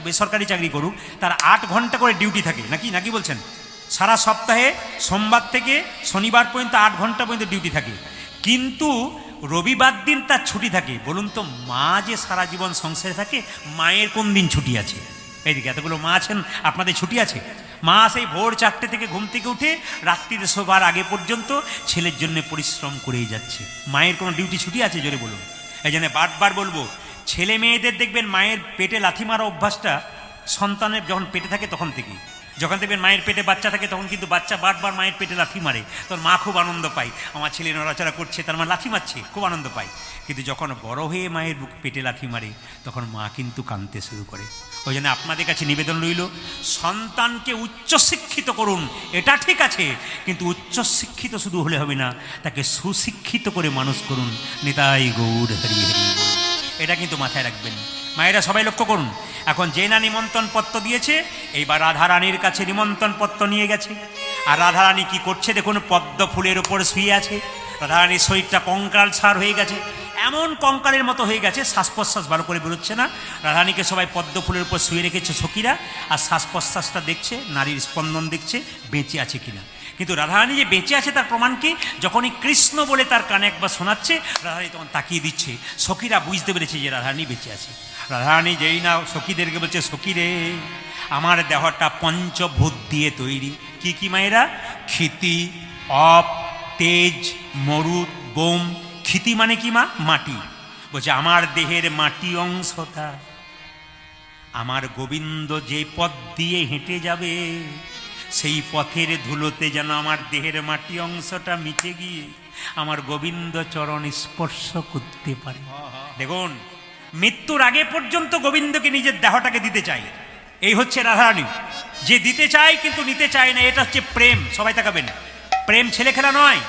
বেসরকারি চাকরি করুক, তার 8 ঘন্টা করে ডিউটি থাকে নাকি, নাকি বলছেন? সারা সপ্তাহে সোমবার থেকে শনিবার পর্যন্ত 8 ঘন্টা পর্যন্ত ডিউটি থাকে, কিন্তু রবিবার দিন তার ছুটি থাকে। বলুন তো, মা যে সারা জীবন সংসারে থাকে, মায়ের কোন দিন ছুটি আছে? এইদিকে এতগুলো মা আছেন, আপনাদের ছুটি আছে? মা সেই ভোর 4টে থেকে ঘুম থেকে উঠে রাত্রিতে শোবার আগে পর্যন্ত ছেলের জন্য পরিশ্রম করেই যাচ্ছে। মায়ের কোনো ডিউটি ছুটি আছে? জোরে বলুন। এই জন্য বারবার বলবো, ছেলে মেয়েদের দেখবেন মায়ের পেটে লাথি মারা অভ্যাসটা সন্তানের যখন পেটে থাকে তখন থেকেই। যখন দেখবেন মায়ের পেটে বাচ্চা থাকে তখন কিন্তু বাচ্চা বারবার মায়ের পেটে লাথি মারে, তখন মা খুব আনন্দ পায়, আমার ছেলে নড়াচড়া করছে, তার মা লাথি মারছে, খুব আনন্দ পায়। কিন্তু যখন বড় হয়ে মায়ের পেটে লাথি মারে তখন মা কিন্তু কাঁদতে শুরু করে। ওই জন্য আপনাদের কাছে নিবেদন রইল, সন্তানকে উচ্চশিক্ষিত করুন, এটা ঠিক আছে, কিন্তু উচ্চশিক্ষিত শুধু হলে হবে না, তাকে সুশিক্ষিত করে মানুষ করুন। নিতাই গৌর হরি হরি বল, এটা কিন্তু মাথায় রাখবেন। মায়েরা সবাই লক্ষ্য করুন, এখন যে না নিমন্ত্রণ পত্র দিয়েছে, এইবার রাধারানীর কাছে নিমন্ত্রণ পত্র নিয়ে গেছে। আর রাধারানী কি করছে দেখুন, পদ্ম ফুলের ওপর শুয়ে আছে। রাধারানীর শরীরটা কঙ্কাল সার হয়ে গেছে, এমন কঙ্কালের মতো হয়ে গেছে, শ্বাস প্রশ্বাস ভালো করে বেরোচ্ছে না। রাধারানীকে সবাই পদ্ম ফুলের উপর শুয়ে রেখেছে সখীরা, আর শ্বাস প্রশ্বাসটা দেখছে, নারীর স্পন্দন দেখছে, বেঁচে আছে কিনা। কিন্তু রাধারানী যে বেঁচে আছে তার প্রমাণ কি? যখনই কৃষ্ণ বলে তার কানে একবার শোনাচ্ছে, রাধারানী তখন তাকিয়ে দিচ্ছে, সখীরা বুঝতে পেরেছে যে রাধারানী বেঁচে আছে। রাধারানী যেই না সখীদেরকে বলছে, সখী রে, আমার দেহটা পঞ্চভূত দিয়ে তৈরি। কি কি মায়েরা? ক্ষিতি, অপ, তেজ, মরুদ, বোম। ক্ষিতি মানে কি মা? মাটি। বলছে আমার দেহের মাটি অংশটা, আমার গোবিন্দ যে পথ দিয়ে হেঁটে যাবে সেই পথের ধুলোতে যেন আমার দেহের মাটি অংশটা মিশে গিয়ে আমার গোবিন্দ চরণ স্পর্শ করতে পারে। দেখুন, মৃত্যুর আগে পর্যন্ত গোবিন্দকে নিজের দেহটাকে দিতে চাই। এই হচ্ছে রাধারানী, যে দিতে চায় কিন্তু নিতে চায় না। এটা হচ্ছে প্রেম। সবাই তাকাবেন, প্রেম ছেলে খেলা নয়।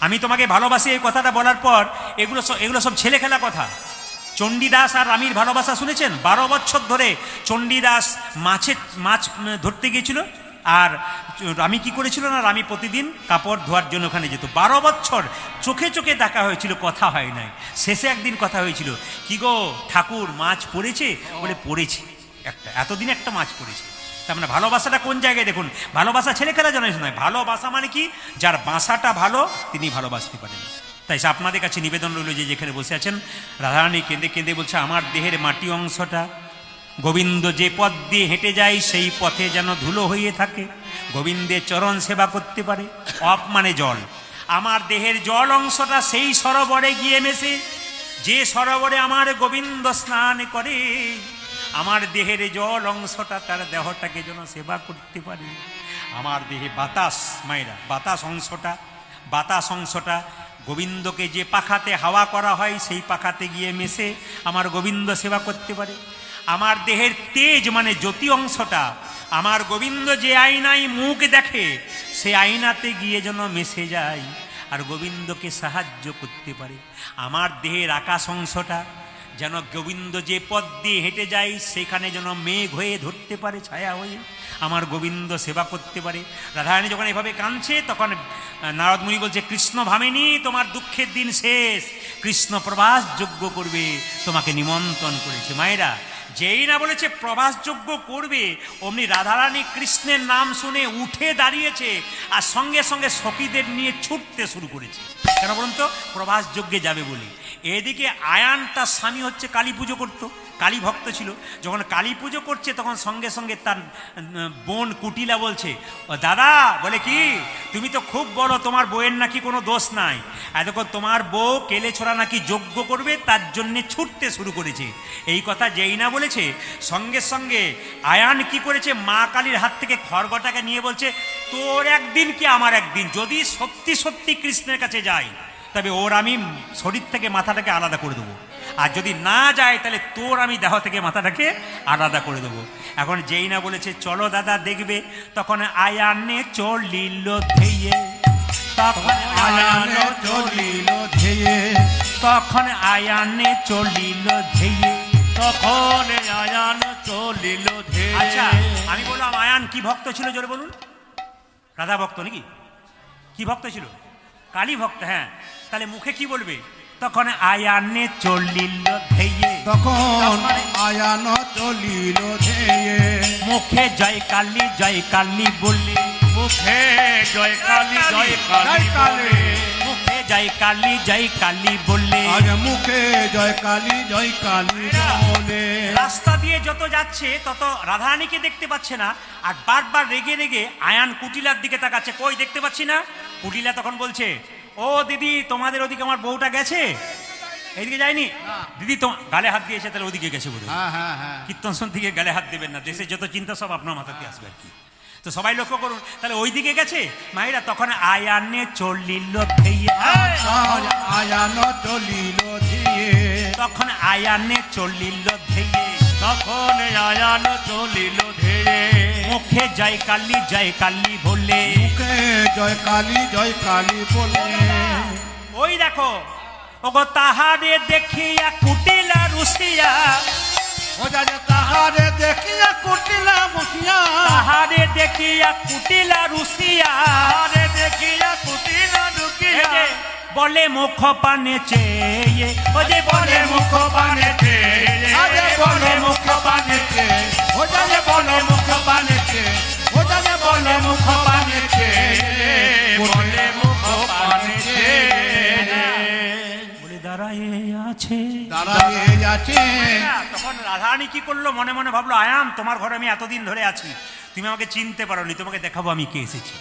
আমি তোমাকে ভালোবাসি এই কথাটা বলার পর এগুলো সব ছেলে খেলা কথা। চণ্ডীদাস আর রামীর ভালোবাসা শুনেছেন? 12 বছর ধরে চণ্ডীদাস মাছ ধরতে গিয়েছিল, আর রামী কি করেছিল না, রামী প্রতিদিন কাপড় ধোয়ার জন্য ওখানে যেত। 12 বছর চোখে চোখে দেখা হয়েছিল, কথা হয় নাই। শেষে একদিন কথা হয়েছিল, কি গো ঠাকুর মাছ পড়েছে? বলে পড়েছে একটা, এতদিন একটা মাছ পড়েছে। তার মানে ভালোবাসাটা কোন জায়গায় দেখুন। ভালোবাসা ছেলে খেলা জানিস নয়, ভালোবাসা মানে কি, যার বাসাটা ভালো তিনি ভালোবাসতে পারেন। তাই আপনাদের কাছে নিবেদন রইল, যে যেখানে বসে আছেন, রাধারানী কেঁদে কেঁদে বলছে আমার দেহের মাটি অংশটা গোবিন্দ যে পথ দিয়ে হেঁটে যায় সেই পথে যেন ধুলো হয়ে থাকে, গোবিন্দের চরণ সেবা করতে পারে। অপ মানে জল, আমার দেহের জল অংশটা সেই সরোবরে গিয়ে মেশে, যে সরোবরে আমার গোবিন্দ স্নান করে, আমার দেহের জল অংশটা তার দেহটাকে যেন সেবা করতে পারে। আমার দেহে বাতাস, মায়েরা বাতাস অংশটা গোবিন্দকে যে পাখাতে হাওয়া করা হয় সেই পাখাতে গিয়ে মেশে আমার গোবিন্দ সেবা করতে পারে। আমার দেহের তেজ মানে জ্যোতি অংশটা আমার গোবিন্দ যে আয়নায় মুখ দেখে সেই আয়নাতে গিয়ে যেন মেশে যায় আর গোবিন্দকে সাহায্য করতে পারে। আমার দেহের আকাশ অংশটা যেন গোবিন্দ যে পথ দিয়ে হেঁটে যায় সেখানে যেন মেঘ হয়ে ধরতে পারে, ছায়া হয়ে আমার গোবিন্দ সেবা করতে পারে। রাধারানী যখন এভাবে কাঁদছে তখন নারদ মুনি বলছে, কৃষ্ণ ভামিনী তোমার দুঃখের দিন শেষ, কৃষ্ণ প্রবাস যজ্ঞ করবে, তোমাকে নিমন্ত্রণ করেছে। মায়েরা, যেই না বলেছে প্রবাস যজ্ঞ করবে, অমনি রাধারানী কৃষ্ণের নাম শুনে উঠে দাঁড়িয়েছে আর সঙ্গে সঙ্গে সখীদের নিয়ে ছুটতে শুরু করেছে। কেন বলুন তো? প্রবাস যজ্ঞে যাবে বলে। এদিকে আয়ান তার স্বামী হচ্ছে কালী পুজো করতো, কালী ভক্ত ছিল। যখন কালী পুজো করছে তখন সঙ্গে সঙ্গে তার বোন কুটিলা বলছে, ও দাদা, বলে কি তুমি তো খুব বড়, তোমার বউয়ের নাকি কোনো দোষ নাই, এতক্ষণ তোমার বউ কেলে ছোড়া নাকি যজ্ঞ করবে, তার জন্যে ছুটতে শুরু করেছে। এই কথা যেই না বলেছে সঙ্গে সঙ্গে আয়ান কি করেছে, মা কালীর হাত থেকে খড়গটাকে নিয়ে বলছে, তোর একদিন কি আমার একদিন, যদি সত্যি সত্যি কৃষ্ণের কাছে যাই তবে ওর আমি শরীর থেকে মাথাটাকে আলাদা করে দেবো, আর যদি না যায় তাহলে তোর আমি দেহ থেকে মাথাটাকে আলাদা করে দেবো। এখন যেই না বলেছে চলো দাদা দেখবে, তখন আয়ানে চলিল ধেয়ে, তখন আয়ানে চলিল ধেয়ে, তখন আয়ানে চলিল ধেয়ে, তখন আয়ান চলিল ধেয়ে। আচ্ছা, আমি বললাম আয়ান কি ভক্ত ছিল জোরে বলুন? রাধা ভক্ত নাকি? কি ভক্ত ছিল? কালী ভক্ত। হ্যাঁ, তাহলে মুখে কি বলবে? তখন আয়ানে চলিল ধেয়ে, তখন আয়ান চলিল ধেয়ে, মুখে জয় কালী বললে, মুখে জয় কালী জয় জয় কালী কালী, মুখে জয় কালী বললে। আজ মুখে জয় কালী বলে। রাস্তা দিয়ে যত যাচ্ছে তত রাধারানীকে দেখতে পাচ্ছে না, আর বারবার রেগে রেগে আয়ান কুটিলার দিকে তাকাচ্ছে, কই দেখতে পাচ্ছি না। কুটিলা তখন বলছে, ও দিদি, তোমাদের ওদিকে আমার বউটা গেছে, এইদিকে যায়নি দিদি, তো গালে হাত দিয়েছে, তাহলে ওদিকে গেছে বোধ হয়। হ্যাঁ হ্যাঁ হ্যাঁ, কীর্তন থেকে গালে হাত দেবেন না, দেশের যত চিন্তা সব আপনার মাথাতে আসবে আর কি। তো সবাই লক্ষ্য করুন, তাহলে ওই দিকে গেছে মায়েরা। তখন আয়ানে চলিল ধেয়ে, আজ আয়ান চলিল ধেয়ে, তখন আয়ানে চলিল ধেয়ে, তখন আয়ান চলিল ধেয়ে। মুখে জয় কালী বললে। মুখে জয় কালী বলে। ওই দেখো, ওগো তাহারে দেখিয়া কুটিলা রুসিয়া, ও যারে তাহারে দেখিয়া কুটিলা বসিয়া, তাহারে দেখিয়া কুটিলা রুসিয়া, আরে দেখিয়া কুটিলা এই ঢুকিয়া, যে বলে মুখ পানে চেয়ে, ও যে বলে মুখ পানে চেয়ে, আরে বলে মুখ পানেতে, ও যারে বলে মুখ পানেতে, ও যারে বলে মুখ পানেতে, বলে মুখ পানেতে। বলে দাঁড়ায়ে আছে। দাঁড়ায়ে আছে। তখন রাধারানী কি করলো, মনে মনে ভাবলো, আয়ান তোমার ঘরে আমি এতদিন ধরে আছি, তুমি আমাকে চিনতে পারোনি, তোমাকে দেখাবো আমি কে এসেছি।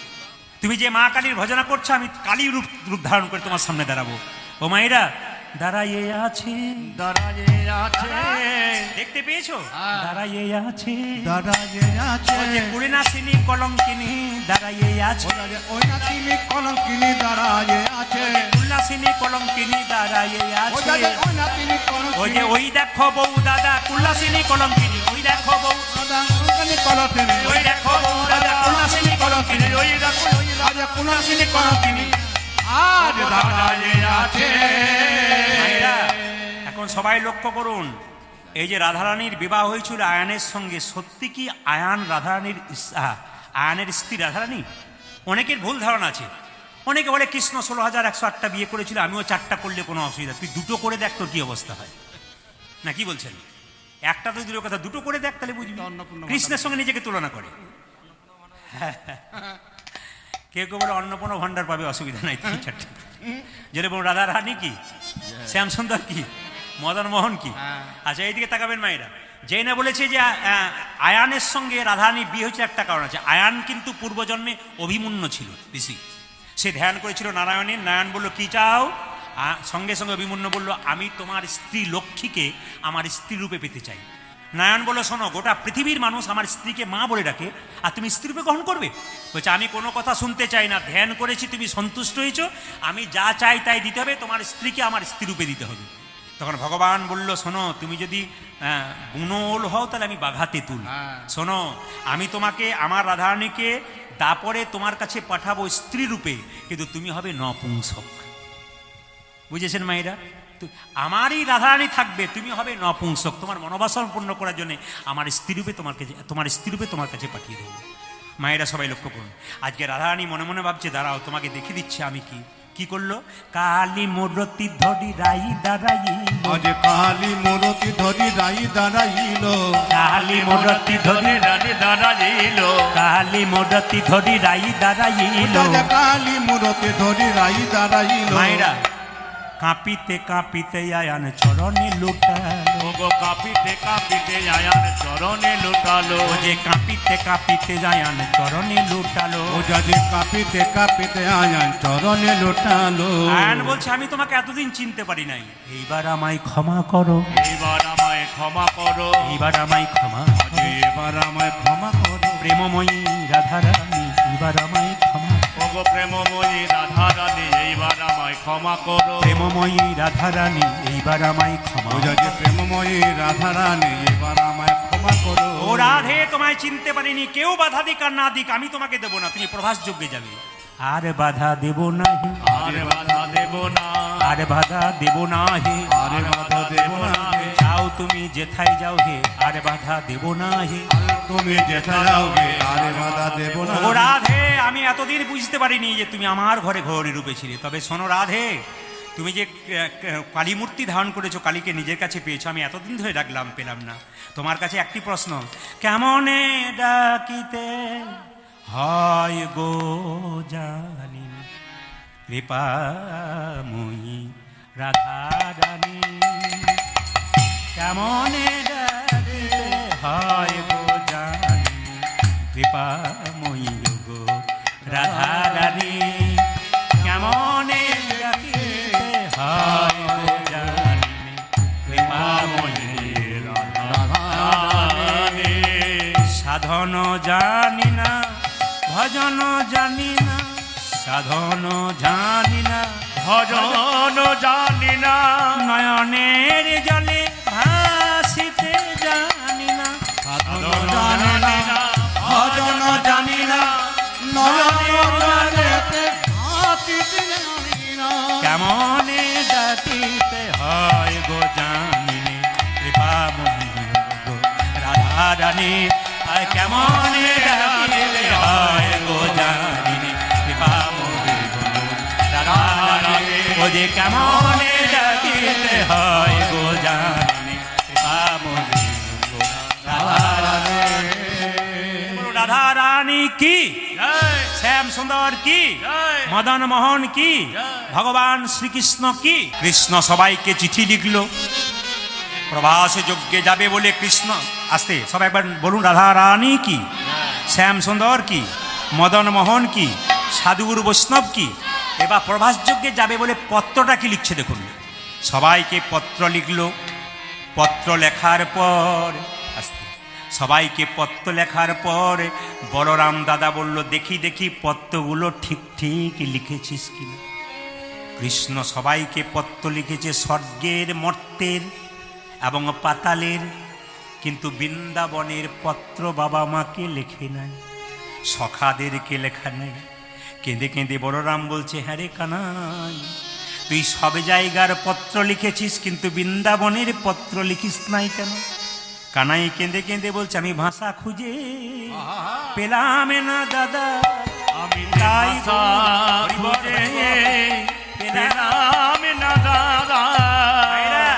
তুমি যে মা কালীর ভজনা করছো, আমি কালী রূপ ধারণ করে তোমার সামনে দাঁড়াবো। ও মায়েরা, দাঁড়াইয়ে আছে, দাঁড়ায়ে আছে, দেখতে পেয়েছো? দাঁড়াইয়ে আছে, দাঁড়ায়ে আছে। ওই যে কুড়িনাশিনী কলঙ্কিনী দাঁড়াইয়ে আছে, ও যারে ওই না তিনি কলঙ্কিনী দাঁড়ায়ে আছে। কুল্লাসিনী কলঙ্কিনী দাঁড়াইয়ে ও আছে। যারে ওই না তিনি ওই যে কলঙ্কিনী, ওই দেখো বউ দাদা কুল্লাসিনী কলঙ্কিনী, ওই দেখো বউ, কলঙ্কিনী কলঙ্কিনী, ওই দেখো বউ দাদা কুল্লাসিনী কলঙ্কিনী, ওই দেখো আজ কলঙ্কিনী কলঙ্কিনী, আজ দাঁড়ায়ে আছে। মায়েরা, এখন সবাই লক্ষ্য করুন, এই যে রাধারানীর বিবাহ হয়েছিল আয়ানের সঙ্গে, সত্যি কি আয়ান রাধারানীর আয়ানের স্ত্রী রাধারানী? অনেকের ভুল ধারণা আছে। অনেকে বলে কৃষ্ণ 16,108টা বিয়ে করেছিল, আমিও 4টা করলে কোনো অসুবিধা, তুই 2টো করে দেখ তোর কি অবস্থা হয়, না কি বলছেন? একটা তো দূরের কথা, 2টো করে দেখ, তাহলে বুঝবি। কৃষ্ণের সঙ্গে নিজেকে তুলনা করে। কেউ কেউ বলে অন্নপূর্ণা ভান্ডার পাবে, অসুবিধা নাই, 3-4টা। যেরকম রাধা রানী কি, শ্যামসুন্দর কি, মদন মোহন কি। আচ্ছা, এইদিকে তাকাবেন মায়েরা। যেই না বলেছে যে আয়ানের সঙ্গে রাধারানীর বিয়ে হয়েছে, একটা কারণ আছে। আয়ান কিন্তু পূর্বজন্মে অভিমন্য ছিল ঋষি, সে ধ্যান করেছিল নারায়ণের। নারায়ণ বলল কি চাও? সঙ্গে সঙ্গে অভিমন্য বলল, আমি তোমার স্ত্রী লক্ষ্মীকে আমার স্ত্রী রূপে পেতে চাই। নারায়ণ বলল, শোনো, গোটা পৃথিবীর মানুষ আমার স্ত্রীকে মা বলে ডাকে, আর তুমি স্ত্রী রূপে গ্রহণ করবে? বলছে, আমি কোনো কথা শুনতে চাই না, ধ্যান করেছি, তুমি সন্তুষ্ট হয়েছো, আমি যা চাই তাই দিতে হবে, তোমার স্ত্রীকে আমার স্ত্রী রূপে দিতে হবে। তখন ভগবান বলল, শোনো, তুমি যদি গুণল হও তাহলে আমি বাঘা তেঁতুল। শোনো, আমি তোমাকে, আমার রাধারানীকে দাপরে তোমার কাছে পাঠাবো স্ত্রী রূপে, কিন্তু তুমি হবে নপুংসক। বুঝেছেন মায়েরা? আমারই রাধারানী থাকবে, তুমি হবে নপুংসক, তোমার মনোবাসনা পূর্ণ করার জন্য আমার স্ত্রীরূপে তোমার কাছে পাঠিয়ে দেবো। মায়েরা সবাই লক্ষ্য করুন, আজকে রাধারানী মনে মনে ভাবছে দাঁড়াও তোমাকে দেখিয়ে দিচ্ছে আমি কি করলো। কালী মূরতি ধরি রাই দাঁড়াইল, আজ কালী মূরতি ধরি রাই দাঁড়াইল, কালী মূরতি ধরি রানী দাঁড়াইল, কালী মূরতি ধরি রাই দাঁড়াইল। আজ কালী মূরতি ধরি রাই দাঁড়াইল। মায়েরা কাঁপিতে কাঁপিতে আয়ান চরণে লুটালো, ওগো কাঁপিতে কাঁপিতে আয়ান চরণে লুটালো, ও যে কাঁপিতে কাঁপিতে আয়ান চরণে লুটালো। ও যে কাঁপিতে কাঁপিতে আয়ান চরণে লুটালো। আয়ান বলছে আমি তোমাকে এতদিন চিনতে পারি নাই, এইবার আমায় ক্ষমা করো, এইবার আমায় ক্ষমা করো, এইবার আমায় ক্ষমা করো। এবার আমায় ক্ষমা করো। প্রেমময়ী রাধারানী এইবার আমায় ক্ষমা, ওগো প্রেমময়ী রাধারানী এইবার আমায় ক্ষমা করো, প্রেমময়ী রাধারানী এইবার আমায় ক্ষমা। ও যে প্রেমময়ী রাধারানী এবার আমায় ক্ষমা করো। ও রাধে তোমায় চিনতে পারিনি, কেউ বাধা দিক আর না দিক আমি তোমাকে দেবো না, তুমি প্রভাস যজ্ঞে যাবে। আর বাধা দেব না হে, আর বাধা দেব না, আর বাধা দেব না হে, আরে বাধা দেব না হে, যাও তুমি যেথায় যাও হে, আর বাধা দেব না হে। তুমি যেথা যাওগে আরে বাধা দেব না। ও রাধে আমি এতদিন বুঝতে পারিনি যে তুমি আমার ঘরে ঘরে রূপে ছিলে, তবে শোনো রাধে তুমি যে কালী মূর্তি ধারণ করেছো, কালীকে নিজের কাছে পেয়েছো, আমি এতদিন ধরে ডাকলাম পেলাম না। তোমার কাছে একটি প্রশ্ন, কেমনে ডাকিতে হয় গো জানি, কৃপাময়ী রাধারানী, কেমনে ডাকিতে হয় গো জানি, কৃপাময়ী গো রাধারানী, কেমনে ডাকিতে হয় গো জানি, কৃপাময়ী রাধারানী। সাধন জানি না, ভজন জানি না, সাধন জানি না, ভজন জানি না, নয়নের জলে ভাসিতে জানি না, সাধন জানি না, ভজন জানি না, নয়নেতে হাতিতে জানি না। কেমনে ডাকিতে হয় গো জানি নে, কৃপাময়ী গো রাধারানী, আর কেমনে ডাকিতে হয় গো জানি নে, কৃপাময়ী গো রাধারানী, ও যে কেমনে ডাকিতে হয় গো জানি নে, কৃপাময়ী গো রাধারানী। বলো রাধারানী কি, জয় শ্যাম সুন্দর কি, জয়, মদন মোহন কি, ভগবান শ্রীকৃষ্ণ কি। কৃষ্ণ সবাইকে চিঠি লিখলো, প্রভাস যজ্ঞে যাবে বলে কৃষ্ণ। আস্তে সবাই একবার বলুন, রাধারানী কি, শ্যাম সুন্দর কি, মদন মোহন কি, সাধুগুরু বৈষ্ণব কি। এবার প্রভাস যজ্ঞে যাবে বলে পত্রটা কি লিখছে দেখুন, সবাইকে পত্র লিখলো। পত্র লেখার পর আস্তে সবাইকে পত্র লেখার পর বলরাম দাদা বলল, দেখি দেখি পত্রগুলো ঠিক ঠিক লিখেছিস কিনা। কৃষ্ণ সবাইকে পত্র লিখেছে স্বর্গের, মর্তের এবং পাতালের, কিন্তু বৃন্দাবনের পত্র বাবা মাকে লেখে নাই, সখাদেরকে লেখা নেই। কেঁদে কেঁদে বলরাম বলছে, হ্যাঁ রে কানাই, তুই সব জায়গার পত্র লিখেছিস কিন্তু বৃন্দাবনের পত্র লিখিস নাই কেন। কানাই কেঁদে কেঁদে বলছে, আমি ভাষা খুঁজে পেলাম না দাদা, আমি তাই ভাষা খুঁজে পেলাম না দাদা। ভাইরা,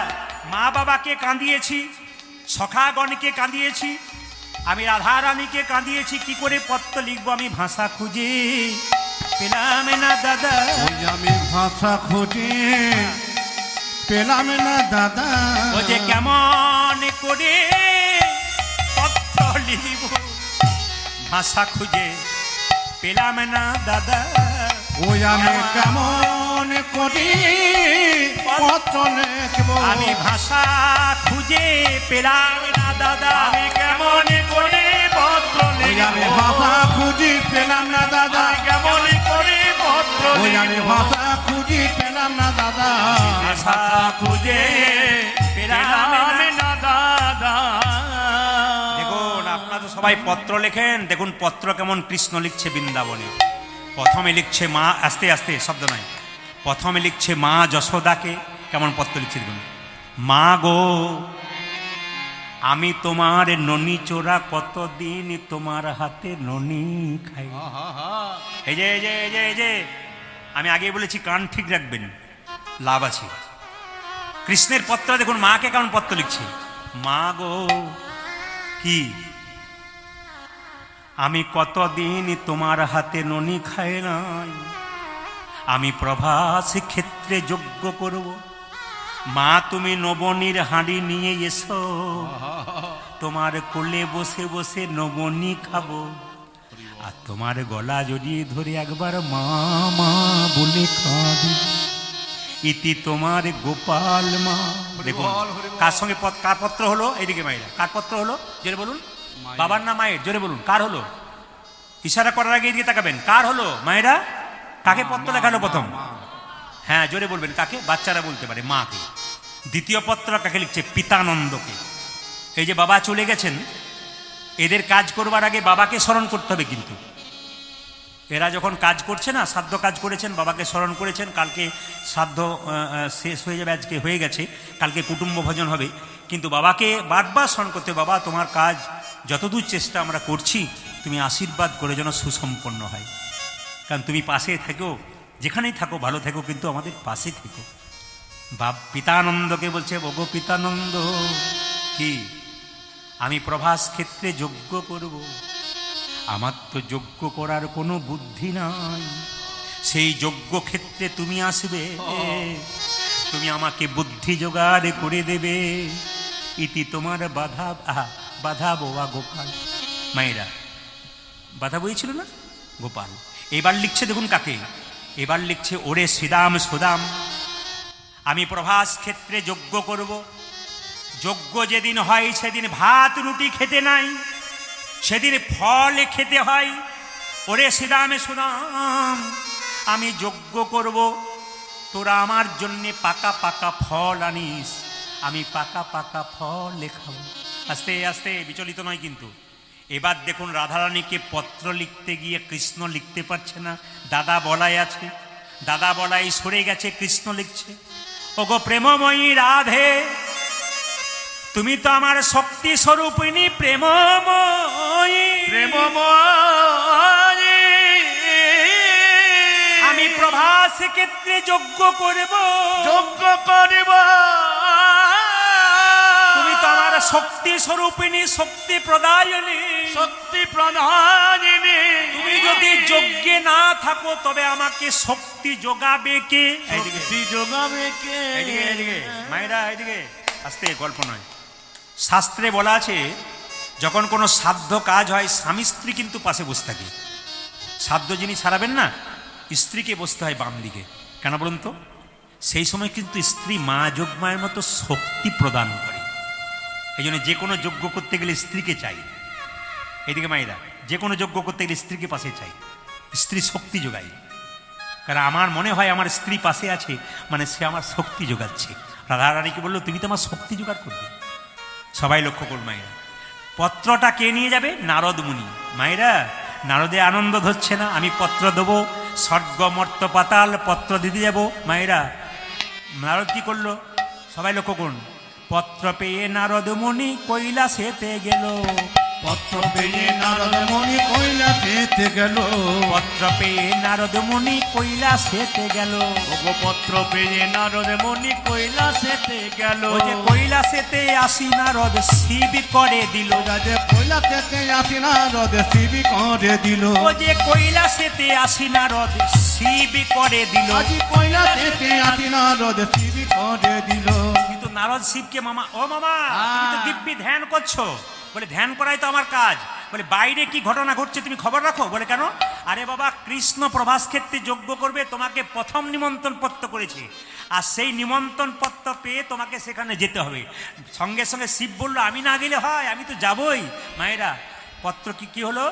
মা বাবাকে কাঁদিয়েছি, সখাগণকে কাঁদিয়েছি, আমি রাধারানীকে কাঁদিয়েছি, কি করে পত্র লিখবো, আমি ভাষা খুঁজে পেলাম না দাদা। ওই আমি ভাষা খুঁজে পেলাম না দাদা। ও যে কেমন করে পত্র লিখব, ভাষা খুঁজে পেলাম না দাদা। ওই আমি কেমন করি পত্র লিখব, আমি ভাষা খুঁজে পেলাম না দাদা। আমি কেমন করে পত্র ওই আমি লিখব, ভাষা খুঁজি পেলাম না দাদা। আমি কেমন করে পত্র ওই আমি লিখব, ভাষা খুঁজি পেলাম না দাদা। ভাষা খুঁজে পেলাম না। না দাদা। দেখুন আপনারা তো সবাই পত্র লেখেন, দেখুন পত্র কেমন কৃষ্ণ লিখছে বৃন্দাবনে। প্রথমে লিখছে মা, আস্তে আস্তে শব্দ নয়, প্রথমে লিখছে মা যশোদাকে, কেমন পত্র লিখছে দেখুন। মা গো আমি তোমার ননি চোরা, কতদিন তোমার হাতে ননি খাই। এই যে এই যে এই যে এই যে আমি আগে বলেছি, কান ঠিক রাখবেন, লাভ আছে। কৃষ্ণের পত্র দেখুন, মাকে কেমন পত্র লিখছে। মা গো কি আমি কতদিন তোমার হাতে ননি খাই নাই, আমি প্রভাস ক্ষেত্রে যজ্ঞ করব। মা তুমি নবনীর হাঁড়ি নিয়ে এসো, তোমার কোলে বসে বসে নবনী খাবো, আর তোমার গলা জড়িয়ে ধরে একবার মা মা বলে কাঁদি। ইতি তোমার গোপাল মা। দেখুন কার সঙ্গে কার পত্র হলো, এইদিকে মায়েরা, কার পত্র হলো জোরে বলুন। বাবার না মায়ের? জোরে বলুন কার হলো। ইশারা করার আগে এদিকে তাকাবেন, কার হলো মায়েরা? কাকে পত্র লেখালো প্রথম? হ্যাঁ জোরে বলবেন কাকে, বাচ্চারা বলতে পারে মাকে। দ্বিতীয় পত্র কাকে লিখছে? পিতানন্দকে। এই যে বাবা চলে গেছেন, এদের কাজ করবার আগে বাবাকে স্মরণ করতে হবে কিন্তু। এরা যখন কাজ করছে না, শ্রাদ্ধ কাজ করেছেন, বাবাকে স্মরণ করেছেন, কালকে শ্রাদ্ধ শেষ হয়ে যাবে, আজকে হয়ে গেছে, কালকে কুটুম্ব ভোজন হবে, কিন্তু বাবাকে বারবার স্মরণ করতে, বাবা তোমার কাজ যতদূর চেষ্টা আমরা করছি, তুমি আশীর্বাদ করে যেন সুসম্পন্ন হয়, কারণ তুমি পাশে থেকো, যেখানেই থাকো ভালো থেকো, কিন্তু আমাদের পাশে থেকো। পিতানন্দকে বলছে, ওগো পিতানন্দ কি আমি প্রভাস ক্ষেত্রে যজ্ঞ করব, আমার তো যজ্ঞ করার কোনো বুদ্ধি নাই, সেই যজ্ঞ ক্ষেত্রে তুমি আসবে, তুমি আমাকে বুদ্ধি জোগাড় করে দেবে। ইতি তোমার বাধা বোয়া গোপাল। মায়েরা বাধা বইছিল না গোপাল। এবার লিখছে দেখুন কাকে, এবার লিখছে ওরে শ্রীরাম সুদাম, আমি প্রভাস ক্ষেত্রে যজ্ঞ করব। যজ্ঞ যেদিন হয় সেদিন ভাত রুটি খেতে নাই, সেদিন ফল খেতে হয়। ওরে শ্রীরাম সুদাম আমি যজ্ঞ করব, তোরা আমার জন্যে পাকা পাকা ফল আনিস, আমি পাকা পাকা ফল খাবো। আস্তে আস্তে, বিচলিত নয় কিন্তু। এবার দেখুন রাধারানীকে পত্র লিখতে গিয়ে কৃষ্ণ লিখতে পারছে না, দাদা বলাই আছে, দাদা বলাই সরে গেছে, কৃষ্ণ লিখছে, ওগো প্রেমময়ী রাধে তুমি তো আমার শক্তি স্বরূপিণী, প্রেমময়ী প্রেমময়ী আমি প্রভাস ক্ষেত্রে যজ্ঞ করব, যজ্ঞ করিব। তুমি তো আমার শক্তি স্বরূপিণী, শক্তি প্রদায়িনী, শক্তি প্রদায়িনী। তুমি যদি যজ্ঞে না থাকো তবে আমাকে শক্তি যোগাবে কে? শক্তি যোগাবে কে? এদিকে এদিকে মায়েরা, এদিকে আস্তে, গল্প নয়। শাস্ত্রে বলা আছে যখন কোনো সাধ্য কাজ হয় স্বামী স্ত্রী কিন্তু পাশে বসে থাকে। সাধ্য যিনি সারাবেন না, স্ত্রীকে বসতে হয় বাম দিকে, কেন বলুন তো? সেই সময় কিন্তু স্ত্রী মা যোগমায়ের মতো শক্তি প্রদান করে। এই জন্য যে কোনো যজ্ঞ করতে গেলে স্ত্রীকে চাই। এইদিকে মায়েরা, যে কোনো যজ্ঞ করতে গেলে স্ত্রীকে পাশে চাই, স্ত্রী শক্তি যোগায়। কারণ আমার মনে হয় আমার স্ত্রী পাশে আছে মানে সে আমার শক্তি যোগাচ্ছে। রাধারানীকে বললো তুমি তো আমার শক্তি জোগাড় করবে। সবাই লক্ষ্য করুন মায়েরা, পত্রটা কে নিয়ে যাবে? নারদ মুনি। মায়েরা নারদে আনন্দ ধরছে না, আমি পত্র দেবো, স্বর্গ মর্ত পাতাল পত্র দিতে যাবো। মায়েরা নারদ কি করলো? সবাই লক্ষ্য করুন, পত্র পেয়ে নারদ মুনি কৈলাসেতে গেল, পত্র পেয়ে নারদ মুনি কৈলাসেতে গেল, পত্র পেয়ে নারদ মুনি কৈলাসেতে গেল, ওগো পত্র পেয়ে নারদ মুনি কৈলাসেতে গেল। ও যে কৈলাসেতে আসি নারদ শিব করে দিল, যে কৈলাসেতে আসি নারদ শিব করে দিল, ও যে কৈলাসেতে আসি নারদ শিব করে দিল। আজি কৈলাসেতে আসি নারদ শিব করে দিল। কিন্তু নারদ শিবকে মামা, ও মামা তুমি তো দিব্যি ধ্যান করছো। বলে ধ্যান করাই তো আমার কাজ। বলে বাইরে কি ঘটনা ঘটছে তুমি খবর রাখো। বলে কেন? আরে বাবা কৃষ্ণ প্রভাস ক্ষেত্রে যজ্ঞ করবে, তোমাকে প্রথম নিমন্ত্রণ পত্র করেছে, আর সেই নিমন্ত্রণ পত্র পেয়ে তোমাকে সেখানে যেতে হবে। সঙ্গে সঙ্গে শিব বলল আমি না গেলে হয়, আমি তো যাবই। মায়েরা পত্র কি হলো?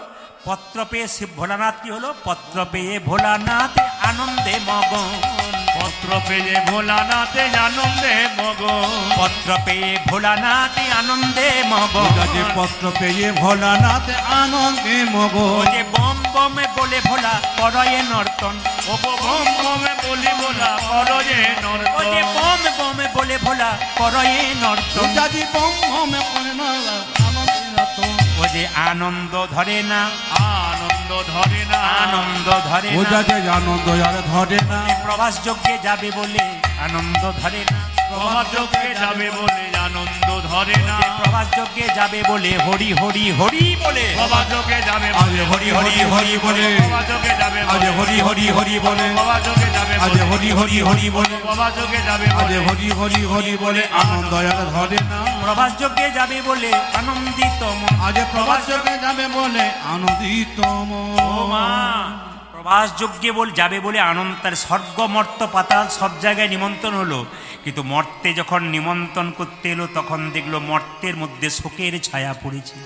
পত্র পেয়ে শিব ভোলানাথ কি হলো? পত্র পেয়ে ভোলানাথ আনন্দে মগন, পত্র পেয়ে ভোলানাথে আনন্দে মগন, পত্র পেয়ে ভোলানাথ আনন্দে মগন, যে পত্র পেয়ে ভোলানাথ আনন্দে মগন। ও যে বম বমে বলে ভোলা করয়ে নর্তন, ও বম বমে বলি ভোলা করয়ে ও যে নর্তন, বম বম বেলা করয়ে নর্তন। যদি ব্রহ্মে করে না আনন্দিত, ও যে আনন্দ ধরে না, আনন্দ ধরে না, আনন্দ ধরে ও না। যে আনন্দ আর ধরে না, প্রভাস যজ্ঞে যাবে বলে আনন্দ ধরে না, প্রভাত যজ্ঞে যাবে বলে আনন্দ ধরে না, প্রভাস যজ্ঞে যাবে বলে হরি হরি হরি বলে, প্রভাত যজ্ঞে যাবে আজ বলে হরি হরি হরি বলে, প্রভাত যজ্ঞে যাবে আজ বলে হরি হরি হরি বলে, প্রভাত যজ্ঞে যাবে আজ বলে হরি হরি হরি বলে, প্রভাত যজ্ঞে যাবে আজ বলে হরি হরি হরি বলে আনন্দ আর ধরে না, প্রভাস যজ্ঞে যাবে বলে আনন্দিত মন। আজ প্রভাত যোগে যাবে বলে আনন্দিত ও মা, প্রভাস যজ্ঞে যাবে বলে আনন্দ, তার স্বর্গ মর্ত পাতাল সব জায়গায় নিমন্ত্রণ হলো, কিন্তু মর্তে যখন নিমন্ত্রণ করতে এলো তখন দেখলো মর্তের মধ্যে শোকের ছায়া পড়েছে।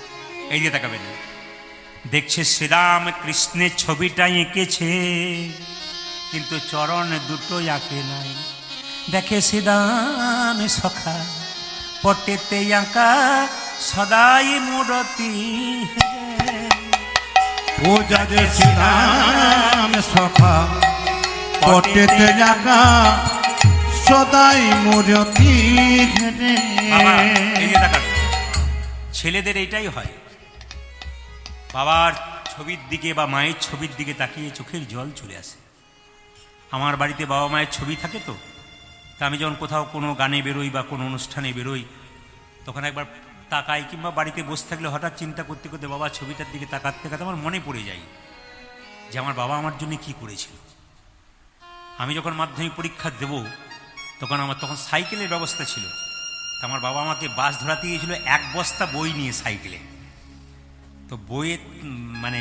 এই যে তাকাবেন, দেখছে শ্রীরাম কৃষ্ণের ছবিটা এঁকেছে কিন্তু চরণ দুটো আঁকে নাই। দেখে শ্রীরাম সখা পটেতে আঁকা সদাই মূরতি, পূজা যে শ্রীরাম সখা পটেতে জাগা সদাই মূরতি ঘেরে। বাবা, এই যে তাকান, ছেলেদের এইটাই হয়, বাবার ছবির দিকে বা মায়ের ছবির দিকে তাকিয়ে চোখের জল চলে আসে। আমার বাড়িতে বাবা মায়ের ছবি থাকে তো, তা আমি যখন কোথাও কোনো গানে বেরোই বা কোনো অনুষ্ঠানে বেরোই তখন একবার তাকাই, কিংবা বাড়িতে বসে থাকলে হঠাৎ চিন্তা করতে করতে বাবার ছবিটার দিকে তাকাতে তাকাতে আমার মনে পড়ে যায় যে আমার বাবা আমার জন্য কি করেছিল। আমি যখন মাধ্যমিক পরীক্ষা দেব তখন সাইকেলের ব্যবস্থা ছিল, তা আমার বাবা আমাকে বাস ধরাতে গিয়েছিল 1 বস্তা বই নিয়ে সাইকেলে। তো বইয়ের মানে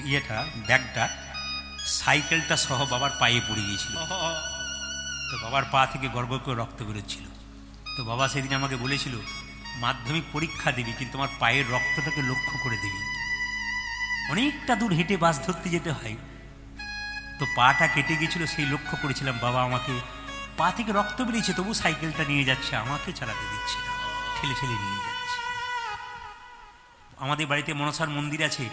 ইয়েটা ব্যাগটা সাইকেলটা সহ বাবার পায়ে পড়ে গিয়েছিল। তো বাবার পা থেকে গর্ব করে রক্ত বেরোচ্ছিল। তো বাবা সেদিন আমাকে বলেছিল, মাধ্যমিক পরীক্ষা দিবি কিন্তু আমার পায়ের রক্তটাকে লক্ষ্য করে দিবি। অনেকটা দূর হেঁটে বাস ধরতে যেতে হয়, তো পাটা কেটে গিয়েছিল, সেই লক্ষ্য করেছিলাম বাবা আমাকে পা থেকে রক্ত বেরিয়েছে তবু সাইকেলটা নিয়ে যাচ্ছে, আমাকে চালাতে দিচ্ছে না, ঠেলে ঠেলে নিয়ে যাচ্ছে। আমাদের বাড়িতে মনসার মন্দির আছে,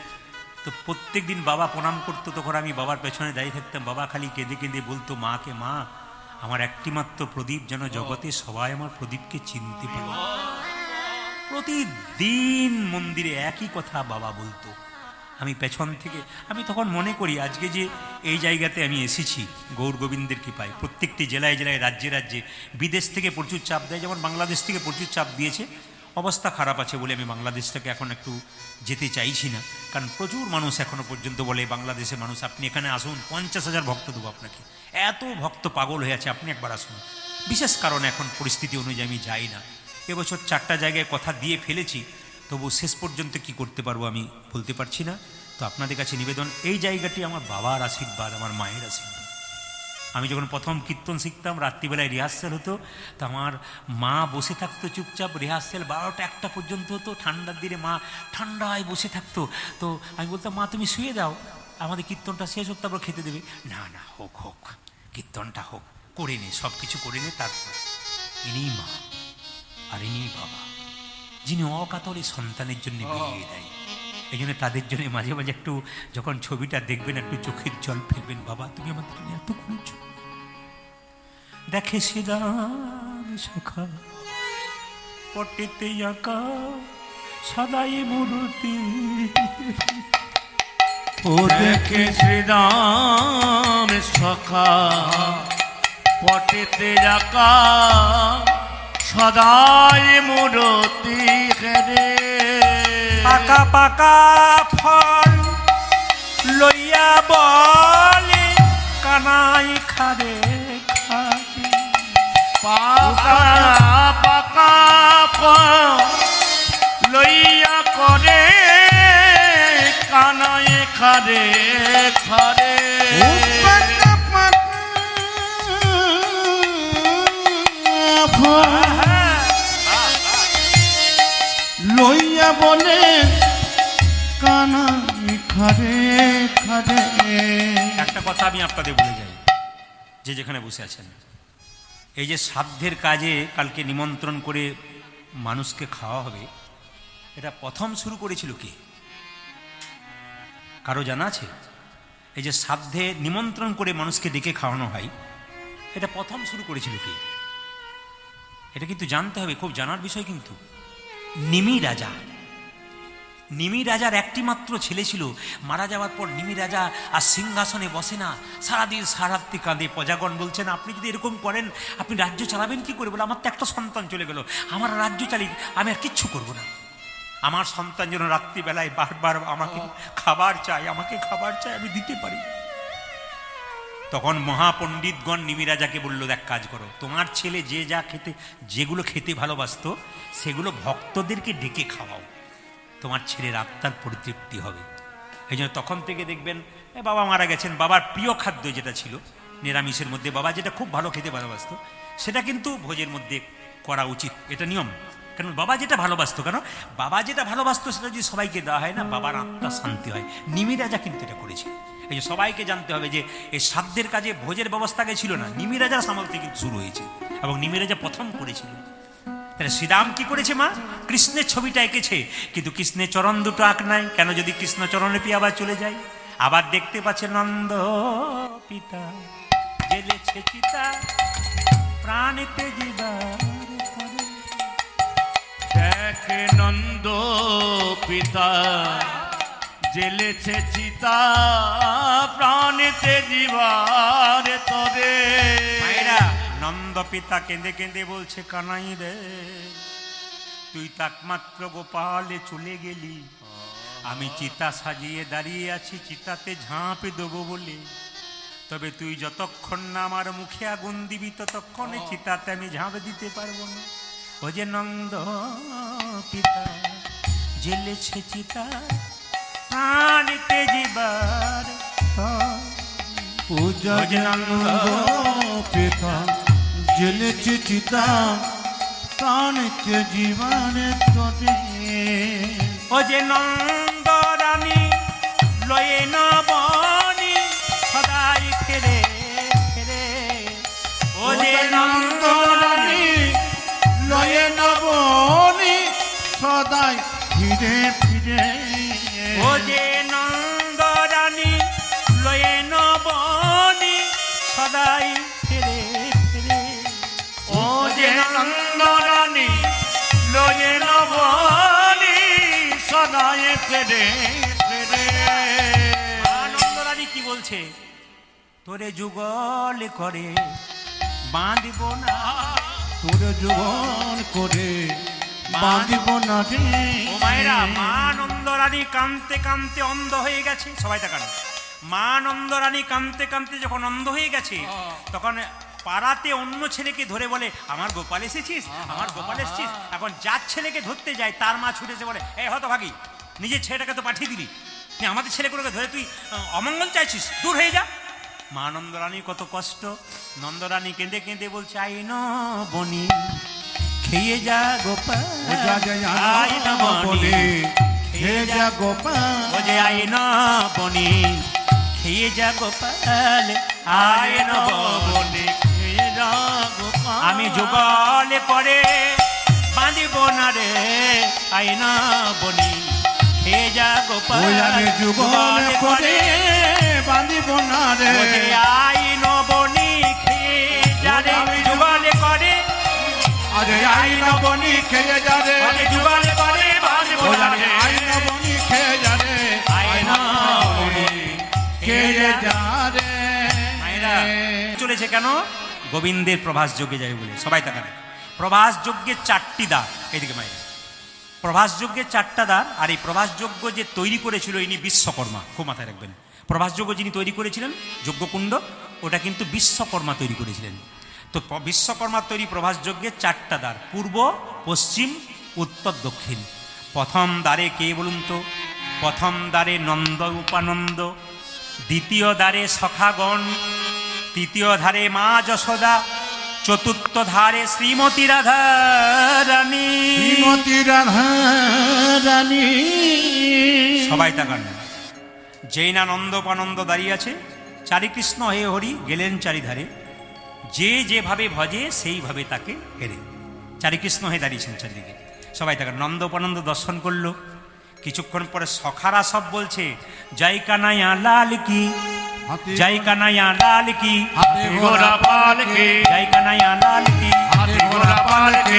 তো প্রত্যেক দিন বাবা প্রণাম করতো, তখন আমি বাবার পেছনে দাঁড়িয়ে থাকতাম। বাবা খালি কেঁদে কেঁদে বলতো মাকে, মা আমার একটিমাত্র প্রদীপ যেন জগতে সবাই আমার প্রদীপকে চিনতে পারে। প্রতিদিন মন্দিরে একই কথা বাবা বলতো। আমি পেছন থেকে আমি তখন মনে করি আজকে যে এই জায়গাতে আমি এসেছি গৌর গোবিন্দের কৃপায়। প্রত্যেকটি জেলায় জেলায় রাজ্যে রাজ্যে বিদেশ থেকে প্রচুর চাপ দেয়, যেমন বাংলাদেশ থেকে প্রচুর চাপ দিয়েছে। অবস্থা খারাপ আছে বলে আমি বাংলাদেশটাকে এখন একটু যেতে চাইছি না, কারণ প্রচুর মানুষ এখনো পর্যন্ত বলে বাংলাদেশের মানুষ আপনি এখানে আসুন, 50,000 ভক্ত দেবো আপনাকে, এত ভক্ত পাগল হয়ে আছে, আপনি একবার আসুন। বিশেষ কারণে এখন পরিস্থিতি অনুযায়ী আমি যাই না। এবছর 4টা জায়গায় কথা দিয়ে ফেলেছি, তবু শেষ পর্যন্ত কি করতে পারবো আমি বলতে পারছি না। তো আপনাদের কাছে নিবেদন, এই জায়গাটি আমার বাবার আশীর্বাদ, আমার মায়ের আশীর্বাদ। আমি যখন প্রথম কীর্তন শিখতাম, রাত্রিবেলায় রিহার্সেল হতো, তো আমার মা বসে থাকতো চুপচাপ, রিহার্সেল 12টা 1টা পর্যন্ত হতো, ঠান্ডার দিনে মা ঠান্ডায় বসে থাকতো। তো আমি বলতাম, মা তুমি শুয়ে যাও, আমাদের কীর্তনটা শেষ হোক তারপর খেতে দেবে। না না, হোক হোক, কীর্তনটা হোক, করে নে, সব কিছু করে নে, তারপর। ইনি মা আর ইনি বাবা, যিনি অকাতরে সন্তানের জন্য বিলিয়ে দেয়। এই জন্য তাদের জন্য মাঝে মাঝে একটু যখন ছবিটা দেখবেন একটু চোখের জল ফেলবেন, বাবা তুমি আমাদের জন্য এত করেছ। দেখে শ্রীরাম সখা পটেতে আঁকা সদাই মূরতি, ও দেখে শ্রীরাম সখা পটেতে আঁকা সদাই মূরতি ঘেরে। পাকা পাকা ফল লইয়া বলে কানাই খারে খাবে। পাকা পাকা ফল লইয়া করে কানাই খারে খারে। লইয়া বলে কানা খারে খারে। একটা কথা আমি আপনাদের বলে যাই, যে যেখানে বসে আছেন, এই যে শ্রাদ্ধের কাজে কালকে নিমন্ত্রণ করে মানুষকে খাওয়া হবে, এটা প্রথম শুরু করেছিল কে? কারো জানা আছে? এই যে শ্রাদ্ধে নিমন্ত্রণ করে মানুষকে ডেকে খাওয়ানো হয়, এটা প্রথম শুরু করেছিল কে? এটা কিন্তু জানতে হবে, খুব জানার বিষয় কিন্তু। নিমি রাজা, নিমি রাজার একটি মাত্র ছেলে ছিল। মারা যাওয়ার পর নিমি রাজা আর সিংহাসনে বসে না, সারাদিন সারাত্রি কাঁদে। প্রজাগণ বলছেন আপনি যদি এরকম করেন আপনি রাজ্য চালাবেন কি করে? বলে আমার তো একটা সন্তান চলে গেল, আমার রাজ্য চালিয়ে আমি আর কিচ্ছু করবো না। আমার সন্তান যেন রাত্রিবেলায় বারবার আমাকে খাবার চাই, আমাকে খাবার চাই, আমি দিতে পারি। তখন মহাপণ্ডিতগণ নিমি রাজাকে বলল, দেখ কাজ করো, তোমার ছেলে যে যা খেতে, যেগুলো খেতে ভালোবাসতো সেগুলো ভক্তদেরকে ডেকে খাওয়াও, তোমার ছেলের আত্মার পরিতৃপ্তি হবে। এই জন্য তখন থেকে দেখবেন বাবা মারা গেছেন, বাবার প্রিয় খাদ্য যেটা ছিল নিরামিষের মধ্যে, বাবা যেটা খুব ভালো খেতে ভালোবাসতো সেটা কিন্তু ভোজের মধ্যে করা উচিত, এটা নিয়ম। কেন বাবা যেটা ভালোবাসতো, কেন বাবা যেটা ভালোবাসতো সেটা যদি সবাইকে দেওয়া হয় না, বাবার আত্মা শান্তি হয়। নিমি রাজা কিন্তু এটা করেছে। এই যে সবাইকে জানতে হবে যে এই শ্রাদ্ধের কাজে ভোজের ব্যবস্থা আগে ছিল না, নিমি রাজার আমল থেকে কিন্তু শুরু হয়েছে এবং নিমি রাজা প্রথম করেছিল। তাহলে শ্রীরাম কি করেছে? মা কৃষ্ণের ছবিটা এঁকেছে, কিন্তু কৃষ্ণের চরণ দুটো আঁক নাই কেন? যদি কৃষ্ণ চরণে পেয়ে আবার চলে যায়, আবার দেখতে পাচ্ছে নন্দ পিতা জেলেছে চিতা প্রাণেতে জীবার করে। দেখ নন্দ পিতা জেলেছে চিতা প্রাণেতে জীবার তরে। মায়েরা, নন্দ পিতা কেঁদে কেঁদে বলছে কানাই রে, তুই তো একমাত্র গোপালে চলে গেলি, আমি চিতা সাজিয়ে দাঁড়িয়ে আছি চিতাতে ঝাঁপ দেবো বলে, তবে তুই যতক্ষণ না আমার মুখে আগুন দিবি ততক্ষণে চিতাতে আমি ঝাঁপ দিতে পারবো না। ও যে নন্দ পিতা জেলেছে চিতা প্রাণেতে জীবার পূজা নন্দ পিতা জেলেছে চিতা প্রাণকে জীবনে তোরে। ও যে নন্দ রানী লয়ে নবনী সদাই ফেরে ফেরে। ও যে নন্দ রানী লয়ে নবনী সদাই ফিরে ফিরে। ও যে নন্দ রানী লয়ে নবনী সদাই ফেরে ফেরে। ও যে নন্দ রানী লয়ে নবনী সদায় ফেরে ফেরে। আনন্দ রানী কি বলছে? তোরে যুগল করে বাঁধব না, তোর জীবন করে বাঁধিব না রে। ও মায়েরা, মা নন্দ রানী কাঁদতে কাঁদতে অন্ধ হয়ে গেছে। সবাই তাকান, মা নন্দ রানী কাঁদতে কাঁদতে যখন অন্ধ হয়ে গেছে তখন পাড়াতে অন্য ছেলেকে ধরে বলে আমার গোপাল এসেছিস, আমার গোপাল এসেছিস। এখন যার ছেলেকে ধরতে যায় তার মা ছুটেছে বলে এই হতভাগী, নিজের ছেলেটাকে তো পাঠিয়ে দিলি, তুই আমাদের ছেলেগুলোকে ধরে তুই অমঙ্গল চাইছিস, দূর হয়ে যা। মা নন্দরানীর কত কষ্ট। নন্দরানী কেঁদে কেঁদে বলছে আইন বনি খেয়ে যা গোপাল, আইন বনি খেয়ে যা গোপাল। ও যে আইন বনি খেয়ে যা গোপাল, আইন বনি খেয়ে যা গোপাল। আমি যুগল করে বাঁধিব না রে, আইন বনি খেয়ে যা গোপাল। আমি যুগল করে বাঁধিব না রে। ও যে আইন বনি খেয়ে যা রে, যুগল করে আরে আইন বনি খেয়ে যা রে। যুগল করে বাঁধিব না রে, আইন বনি খেয়ে যা রে। আইন বনি খেয়ে যা রে। মায়েরা চলেছে কেন? গোবিন্দের প্রভাস যজ্ঞে যাবে বলে। সবাই তাকাবে, প্রভাস যজ্ঞের 4টি দ্বার, এইদিকে মায়েরা, প্রভাস যজ্ঞের 4টা দ্বার। আর এই প্রভাস যজ্ঞ যে তৈরি করেছিল ইনি বিশ্বকর্মা, খুব মাথায় রাখবেন। প্রভাস যজ্ঞ যিনি তৈরি করেছিলেন যজ্ঞকুণ্ড, ওটা কিন্তু বিশ্বকর্মা তৈরি করেছিলেন। তো বিশ্বকর্মা তৈরি প্রভাস যজ্ঞের 4টা দ্বার, পূর্ব পশ্চিম উত্তর দক্ষিণ। প্রথম দ্বারে কে বলুন তো? প্রথম দ্বারে নন্দ উপানন্দ, দ্বিতীয় দ্বারে সখাগণ, তৃতীয় ধারে মা যশোদা, চতুর্থ ধারে শ্রীমতী রাধা রানী। শ্রীমতী রাধা রানী। সবাই তাকান, যেই না নন্দোপানন্দ দাঁড়িয়ে আছে, চারিকৃষ্ণ হে হরি গেলেন চারিধারে, যে যেভাবে ভজে সেইভাবে তাকে হেরে। চারিকৃষ্ণ হয়ে দাঁড়িয়েছেন চারিদিকে। সবাই তাকান, নন্দোপানন্দ দর্শন করলো। কিছুক্ষণ পরে সখারা সব বলছে জয় কানাইয়া লাল কি, জয় কানাইয়া লাল কি, হাতে ঘোড়া পাল কি, জয় কানাইয়া লাল কি, হাতে ঘোড়া পাল কি।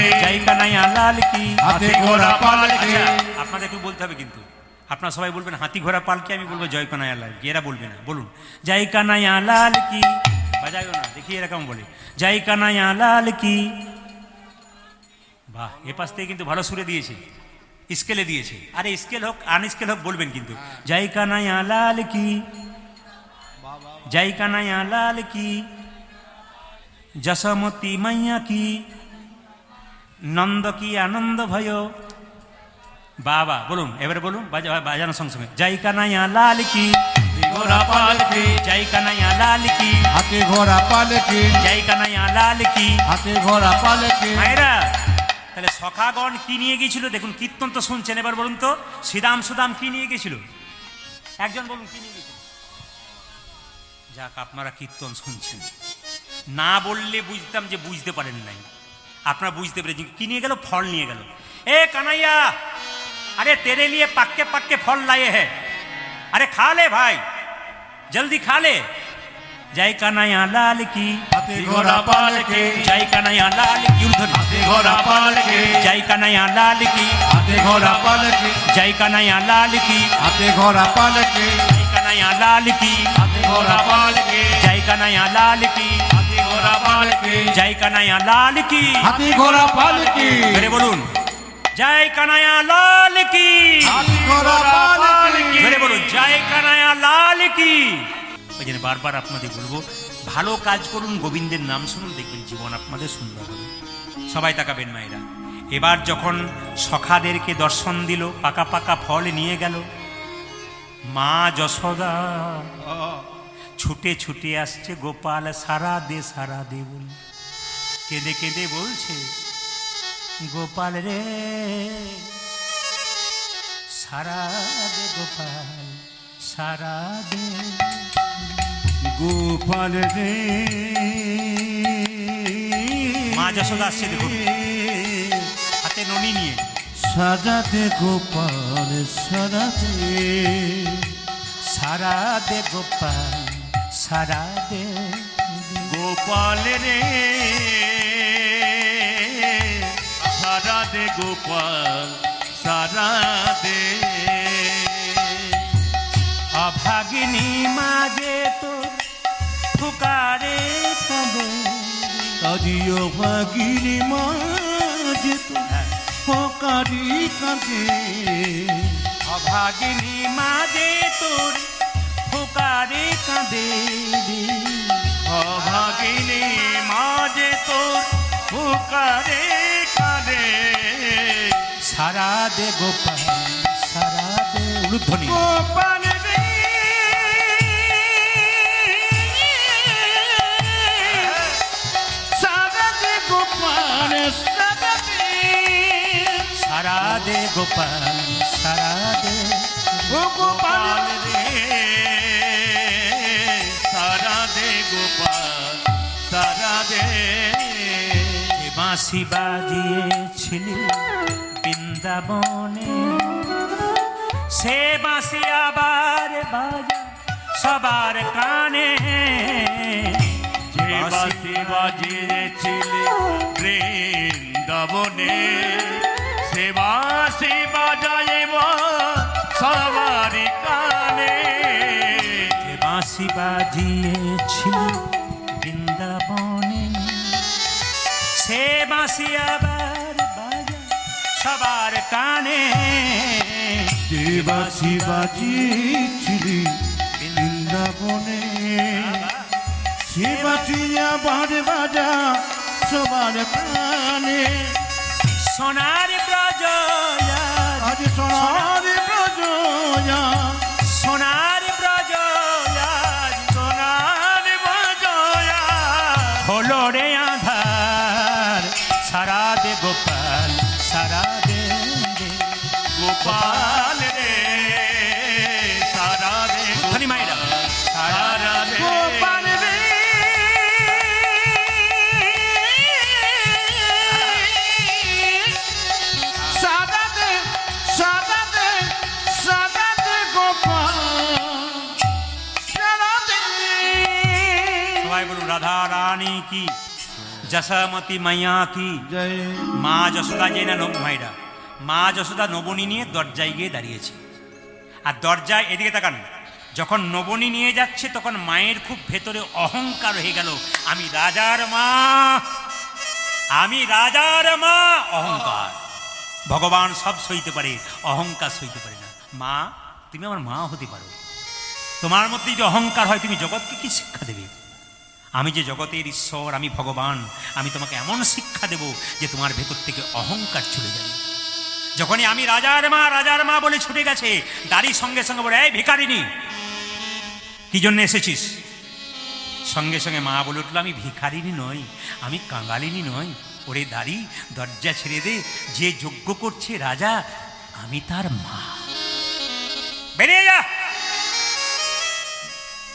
কানাইয়া লাল কি। হাতে ঘোড়া পালকি। আচ্ছা, আপনাদের একটু বলতে হবে কিন্তু, আপনারা সবাই বলবেন হাতি ঘোড়া পালকি, আমি বলবো জয় কানাইয়া লাল কি, এরা বলবে না। বলুন জয় কানাইয়া লাল কি, বাজাইও না, দেখি এরকম বলে জয় কানাইয়া লাল কি। বাহ, এ পাশ থেকে কিন্তু ভালো সুরে দিয়েছে, স্কেলে দিয়েছে। আরে স্কেল হোক আনস্কেল হোক বলবেন কিন্তু, জয় কানাইয়া লাল কি, জয় কানাইয়া লাল কি, যশোমতী মাইয়া কি, নন্দ কি আনন্দ ভয়। বাবা বলুন, এবারে বলুন বাজানোর সঙ্গে সঙ্গে, জয় কানাইয়া লাল কি, ঘোড়া পালকি। জয় কানাইয়া লাল কি, হাতে ঘোড়া পালকি। জয় কানাইয়া লাল কি। হাতে ঘোড়া পালকি। মায়েরা, তাহলে সখাগণ কি নিয়ে গিয়েছিল দেখুন, কীর্তন তো শুনছেন, এবার বলুন তো শ্রীরাম সুদাম কি নিয়ে গেছিল, একজন বলুন কি নিয়ে গেছিল। যাক, আপনারা কীর্তন শুনছেন, না বললে বুঝতাম যে বুঝতে পারেন নাই, আপনারা বুঝতে পেরেছেন। কি নিয়ে গেল, ফল নিয়ে গেল। এ কানাইয়া, अरे तेरे लिए पक्के पक्के फल लाए हैं, अरे खा ले भाई, जल्दी खा ले। जय कन्हैया लाल की। हाथी घोड़ा पालकी। जय कन्हैया लाल की। हाथी घोड़ा पालकी। जय कन्हैया लाल की। हाथी घोड़ा पालकी। जय कन्हैया लाल की। हाथी घोड़ा पालकी। जय कन्हैया लाल की। हाथी घोड़ा पालकी। जय कन्हैया लाल की। हाथी घोड़ा पालकी। जय कन्हैया लाल की। हाथी घोड़ा पालकी। मेरे बोलून जय कन्हैया लाल की। हाथी घोड़ा पालकी। मेरे बोलून जय कन्हैया लाल की। ওই জন্য বারবার আপনাদের বলবো, ভালো কাজ করুন, গোবিন্দের নাম শুনুন, দেখবেন জীবন আপনাদের সুন্দর হবে। সবাই তাকাবেন মায়েরা। এবার যখন সখাদেরকে দর্শন দিল, পাকা পাকা ফল নিয়ে গেল, মা যশোদা ছুটে ছুটে আসছে, গোপাল সারা দে বল, কেঁদে কেঁদে বলছে, গোপাল রে সারা দে গোপাল, সারা দে গোপাল রে। মা যশোদা আসছে দেখুন, হাতে ননি নিয়ে, সাজাতে গোপাল সাজাতে, সারা দে গোপাল, সারা দে গোপাল রে সারা দে গোপাল, সারা দে। অভাগিনী মাঝে তো ফুকারে কাঁদে, আজিও ভাগিনী মাঝে তো ফকারি কাঁদে। অভাগিনী মাঝে তোর ফুকারে কাঁদে, অভাগিনী মাঝে তোর ফুকারে কাঁদে। সারা দে গোপাল, সারা দে উলুধ্বনি। গোপাল রে সাজাতে গোপাল সাজাতে, সারা দে গোপাল, সারা দে ও গোপাল রে সারা দে গোপাল, সারা দে। বাঁশি বাজিয়েছিলি বৃন্দাবনে, সে বাঁশি আবার বাজা সবার কানে। যে বাঁশি বাজিয়েছিলে বৃন্দাবনে, সে বাঁশি বাজাইব সবারই কানে। যে বাঁশি বাজিয়েছিলি বৃন্দাবনে, সে বাঁশি আবার বাজা সবার কানে। যে বাঁশি বাজিয়েছিলি বৃন্দাবনে, সে বাঁশি আবার বাজা সবার কানে। সোনার ব্রজ আজ সোনার প্রজয়া, সোনার ব্রজ সোনার বাজয়া হলো রে আধার, সারা দে গোপাল, সারা দে গোপাল রে সারা দে ধনী মায়েরা। সারা দে গোপাল রে সাজাতে সাজাতে সাজাতে গোপাল সাজাতে। সবাই বলুন রাধা রানী কি যশোমতী মাইয়া কি জয় মা যশোদা যে না মায়েরা, মা যশোদা নবনী নিয়ে দরজায় গিয়ে দাঁড়িয়েছে। আর দরজায় এদিকে তাকান, যখন নবনী নিয়ে যাচ্ছে তখন মায়ের খুব ভেতরে অহংকার হয়ে গেল, আমি রাজার মা, আমি রাজার মা। অহংকার, ভগবান সব সইতে পারে, অহংকার সইতে পারে না। মা, তুমি আমার মা হতে পারো, তোমার মধ্যে যদি অহংকার হয় তুমি জগৎকে কি শিক্ষা দেবে? আমি যে জগতের ঈশ্বর, আমি ভগবান, আমি তোমাকে এমন শিক্ষা দেব যে তোমার ভেতর থেকে অহংকার চলে যাবে। যখনই আমি রাজার মা বলে ছুটে গেছে, দাঁড়িয়ে সঙ্গে সঙ্গে বলে, এই ভিখারিনী, কি জন্য এসেছিস? সঙ্গে সঙ্গে মা বলে উঠলো, আমি ভিখারিনী নই, আমি কাঙালিনী নই। ওরে দাঁড়ি, দরজা ছেড়ে দে, যে যজ্ঞ করছে রাজা, আমি তার মা। বেরিয়ে যা,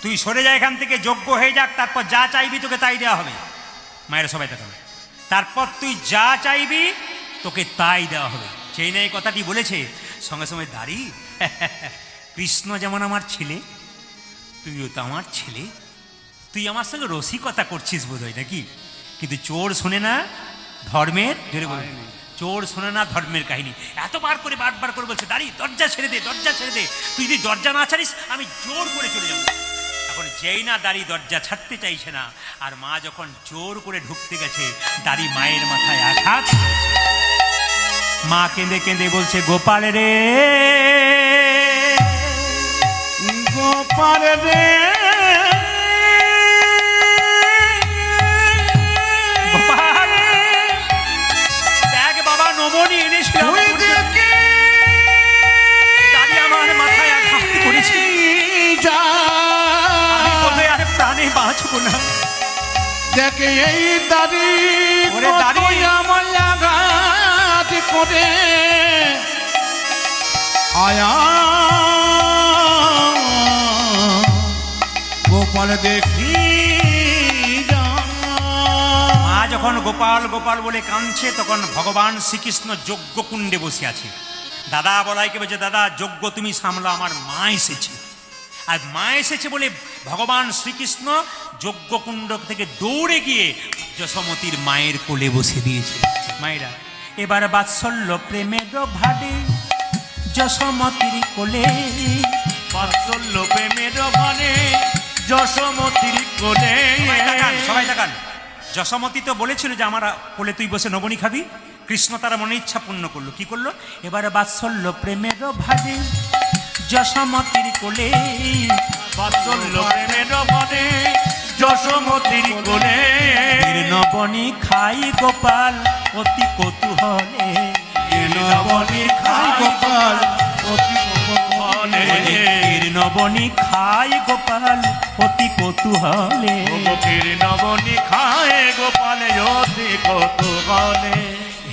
তুই সরে যা এখান থেকে, যজ্ঞ হয়ে যাক, তারপর যা চাইবি তোকে তাই দেওয়া হবে। মায়েরা সবাই তাকাবে, তারপর তুই যা চাইবি তোকে তাই দেওয়া হবে। সেই না এই কথাটি বলেছে, সঙ্গে সঙ্গে দাঁড়ি, কৃষ্ণ যেমন আমার ছেলে, তুইও তো আমার ছেলে, তুই আমার সঙ্গে রসিকতা করছিস বোধ হয় নাকি? কিন্তু চোর শোনে না ধর্মের, জোরে বলে, চোর শোনে না ধর্মের কাহিনী। এতবার করে বারবার করে বলছে, দাঁড়ি, দরজা ছেড়ে দে, দরজা ছেড়ে দে, তুই যদি দরজা না ছাড়িস আমি জোর করে চলে যাবো। এখন যেই না দাঁড়ি দরজা ছাড়তে চাইছে না, আর মা যখন জোর করে ঢুকতে গেছে, দাঁড়ি মায়ের মাথায় আঘাত। মা কেঁদে কেঁদে বলছে, গোপাল রে, গোপাল রে, গোপাল, দেখ বাবা নবনী এনেছিলাম, তুই দেখে দাঁড়ি আমার মাথায় আঘাত করেছি, যা, আমি বোধহয় আর প্রাণে বাঁচবো না। দেখে এই দাড়ি, ওরে দাড়ি, আমার লাগাত করে আয়া, গোপাল দেখি যা। মা যখন গোপাল গোপাল বলে কাঁদছে, তখন ভগবান শ্রীকৃষ্ণ যজ্ঞকুণ্ডে বসে আছে। দাদা বলাইকে বলছে, দাদা যজ্ঞ তুমি সামলা, আমার মা এসেছে। আর মা এসেছে বলে ভগবান শ্রীকৃষ্ণ যজ্ঞকুণ্ড থেকে দৌড়ে গিয়ে যশোমতীর মায়ের কোলে বসে দিয়েছে। মায়েরা, এবার বাৎসল্য প্রেমের ভাডে যশোমতীর কোলে, বাৎসল্য প্রেমের ঘনে যশোমতীর কোলে। সবাই তাকান, যশোমতী তো বলেছিল যে আমার কোলে তুই বসে নবনী খাবি, কৃষ্ণ তারা মনে ইচ্ছা পূর্ণ করলো। কি করলো? এবারে বাৎসল্য প্রেমের ভাজে যশোমতীর কোলে, বাৎসল্য প্রেমের ঘনে যশোমতীর কোলে। নবনী খাই গোপাল অতি কৌতূহলে, নবনী খাই গোপাল অতি কৌতূহলে, নবনী খাই গোপাল অতি কৌতূহলে, নবনী খায় গোপালে অতি কৌতূহলে।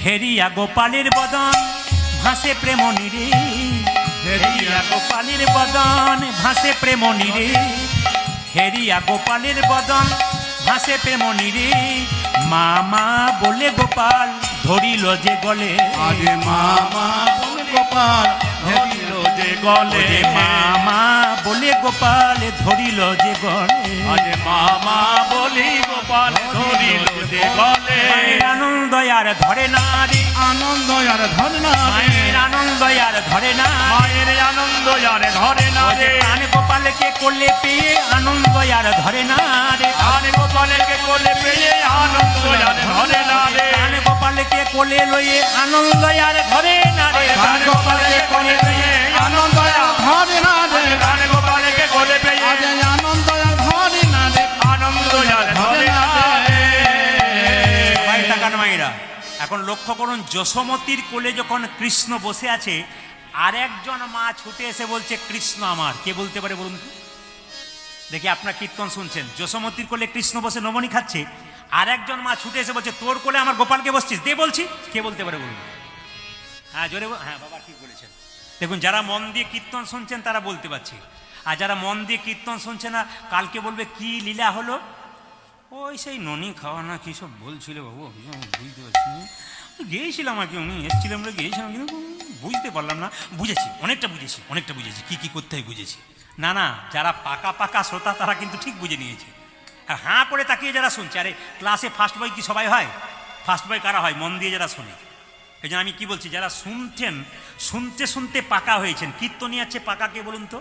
হেরিয়া গোপালের বদন ভাসে প্রেম নিরে, হেরিয়া গোপালের বদন ভাসে প্রেম নিরে, হেরিয়া গোপালের বদন ভাসে প্রেম নিরে। মামা বলে গোপাল ধরিল যে গলে, আরে মামা বলে গোপাল ধরিল যে গলে। মামা বলে গোপাল ধরিল যে গলে, আজ মামা বলি গোপাল ধরিল যে গলে। মায়ের আনন্দ আর ধরে না রে, আনন্দ আর ধরে না রে, মায়ের আনন্দ আর ধরে না, মায়ের আনন্দ আর ধরে না রে। প্রাণ গোপালকে কোলে পেয়ে আনন্দ আর ধরে না রে, প্রাণ গোপালকে কোলে পেয়ে আনন্দ আর ধরে না রে। প্রাণ গোপালকে কোলে লয়ে আনন্দ আর ধরে না রে, প্রাণ গোপালকে কোলে পেয়ে আনন্দ আর ধরে না রে, প্রাণ গোপালকে কোলে পেয়ে আজ আনন্দ আর ধরে না রে, আনন্দ আর ধরে না রে। ভাই তাকান মায়েরা, এখন লক্ষ্য করুন, যশোমতীর কোলে যখন কৃষ্ণ বসে আছে, আর একজন মা ছুটে এসে বলছে, কৃষ্ণ আমার। কে বলতে পারে বলুন তো? দেখি, আপনার কীর্তন শুনছেন, যশোমতীর কোলে কৃষ্ণ বসে নবনী খাচ্ছে, আর একজন মা ছুটে এসে বলছে, তোর কোলে আমার গোপালকে বসছিস, দে বলছি। কে বলতে পারে বলুন? হ্যাঁ, জোরে হ্যাঁ বাবা ঠিক বলেছেন। দেখুন, যারা মন দিয়ে কীর্তন শুনছেন তারা বলতে পারছে, আর যারা মন দিয়ে কীর্তন শুনছে না, কালকে বলবে কি লীলা হলো, ওই সেই ননি খাওয়া না কী সব বলছিল বাবু, বুঝতে পারছি না, গিয়েছিলাম আর কি, উনি এসেছিলাম, আমরা গিয়েছিলাম, কিন্তু বুঝতে পারলাম না। বুঝেছি, অনেকটা বুঝেছি, কী কী করতে হয় বুঝেছি। না না, যারা পাকা পাকা শ্রোতা তারা কিন্তু ঠিক বুঝে নিয়েছে। আর হাঁ করে তাকিয়ে যারা শুনছে, আরে ক্লাসে ফার্স্ট বয় কি সবাই হয়? ফার্স্ট বয় কারা হয়? মন দিয়ে যারা শোনে। এই জন্য আমি কি বলছি, যারা শুনছেন, শুনতে শুনতে পাকা হয়েছেন, কীর্তনিয়ার চেয়ে পাকা কে বলুন তো?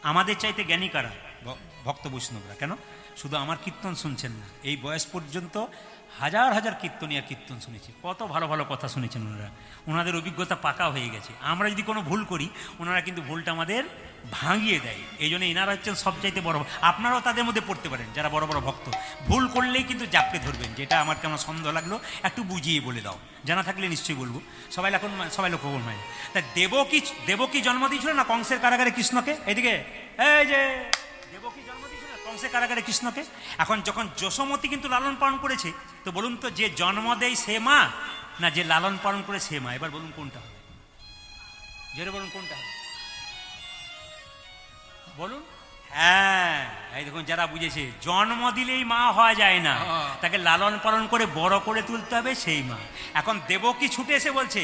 আমাদের চাইতে জ্ঞানী কারা? ভক্ত বৈষ্ণবরা। কেন শুধু আমার কীর্তন শুনছেন না, এই বয়স পর্যন্ত হাজার হাজার কীর্তনিয়ার কীর্তন শুনেছে, কত ভালো ভালো কথা শুনেছেন ওনারা, ওনাদের অভিজ্ঞতা পাকা হয়ে গেছে। আমরা যদি কোনো ভুল করি, ওনারা কিন্তু ভুলটা আমাদের ভাঙিয়ে দেয়। এই জন্য এনারা হচ্ছেন সবচাইতে বড়। আপনারাও তাদের মধ্যে পড়তে পারেন, যারা বড় বড় ভক্ত। ভুল করলেই কিন্তু জাপটে ধরবেন, যেটা আমার কেমন সন্দেহ লাগলো একটু বুঝিয়ে বলে দাও, জানা থাকলে নিশ্চয়ই বলবো। সবাই লক্ষ্য করবেন। তা দেবকী জন্ম দিয়েছিল না কংসের কারাগারে কৃষ্ণকে? এদিকে এই যে দেবকী জন্ম দিয়েছিল কংসের কারাগারে কৃষ্ণকে। এখন যখন যশোমতী কিন্তু লালন পালন করেছে, তো বলুন তো, যে জন্ম দেয় সে মা না যে লালন পালন করে সে মা? এবার বলুন কোনটা হবে? জোরে বলুন কোনটা হবে? বলুন। হ্যাঁ, এই দেখুন, যারা বুঝেছে, জন্ম দিলেই মা হওয়া যায় না, তাকে লালন পালন করে বড় করে তুলতে হবে, সেই মা। এখন দেবকী ছুটে এসে বলছে,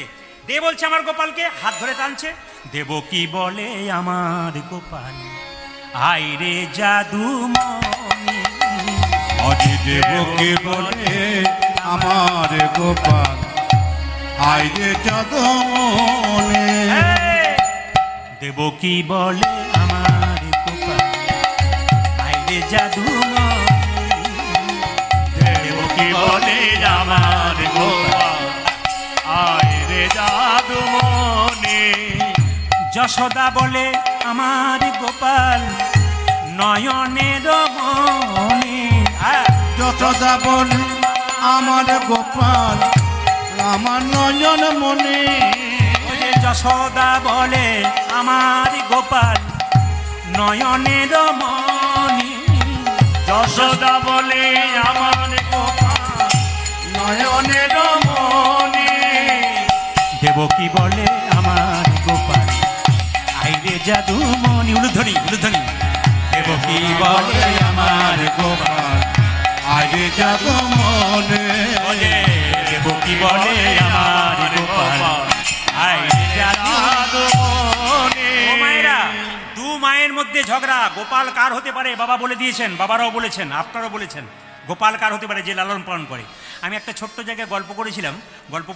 বলছে আমার গোপালকে, হাত ধরে টানছে। দেবকী বলে আমার গোপাল, আয় রে জাদু মনি। আজি দেবকী বলে আমার গোপাল, আয় রে জাদু মনি। দেবকী বলে আমার গোপাল, আয় রে জাদু মনি। দেবকী বলে আমার গোপাল, আয় রে জাদু মনি। যশোদা বলে আমার গোপাল, নয়নের মনি। যশোদা বলে আমার গোপাল, আমার নয়ন মনি। যশোদা বলে আমার গোপাল, নয়নের মনি। যশোদা বলে আমার গোপাল, নয়নের মনি। দেবকী বলে আমার গোপাল, আইরে জাদু মনি। উলুধ্বনি উলুধ্বনি। দেবকী বলে আমার গোপাল, আয় রে জাদু মনি। দেবকী বলে আমার গোপাল, আইরে জাদু মনি। ও মায়েরা, দু মায়ের মধ্যে ঝগড়া। গোপাল কার হতে পারে? বাবা বলে দিয়েছেন, বাবারাও বলেছেন, আপনারাও বলেছেন। গোপাল কার হতে পারে? যে লালন পালন করে। আমি একটা ছোট্ট জায়গায় গল্প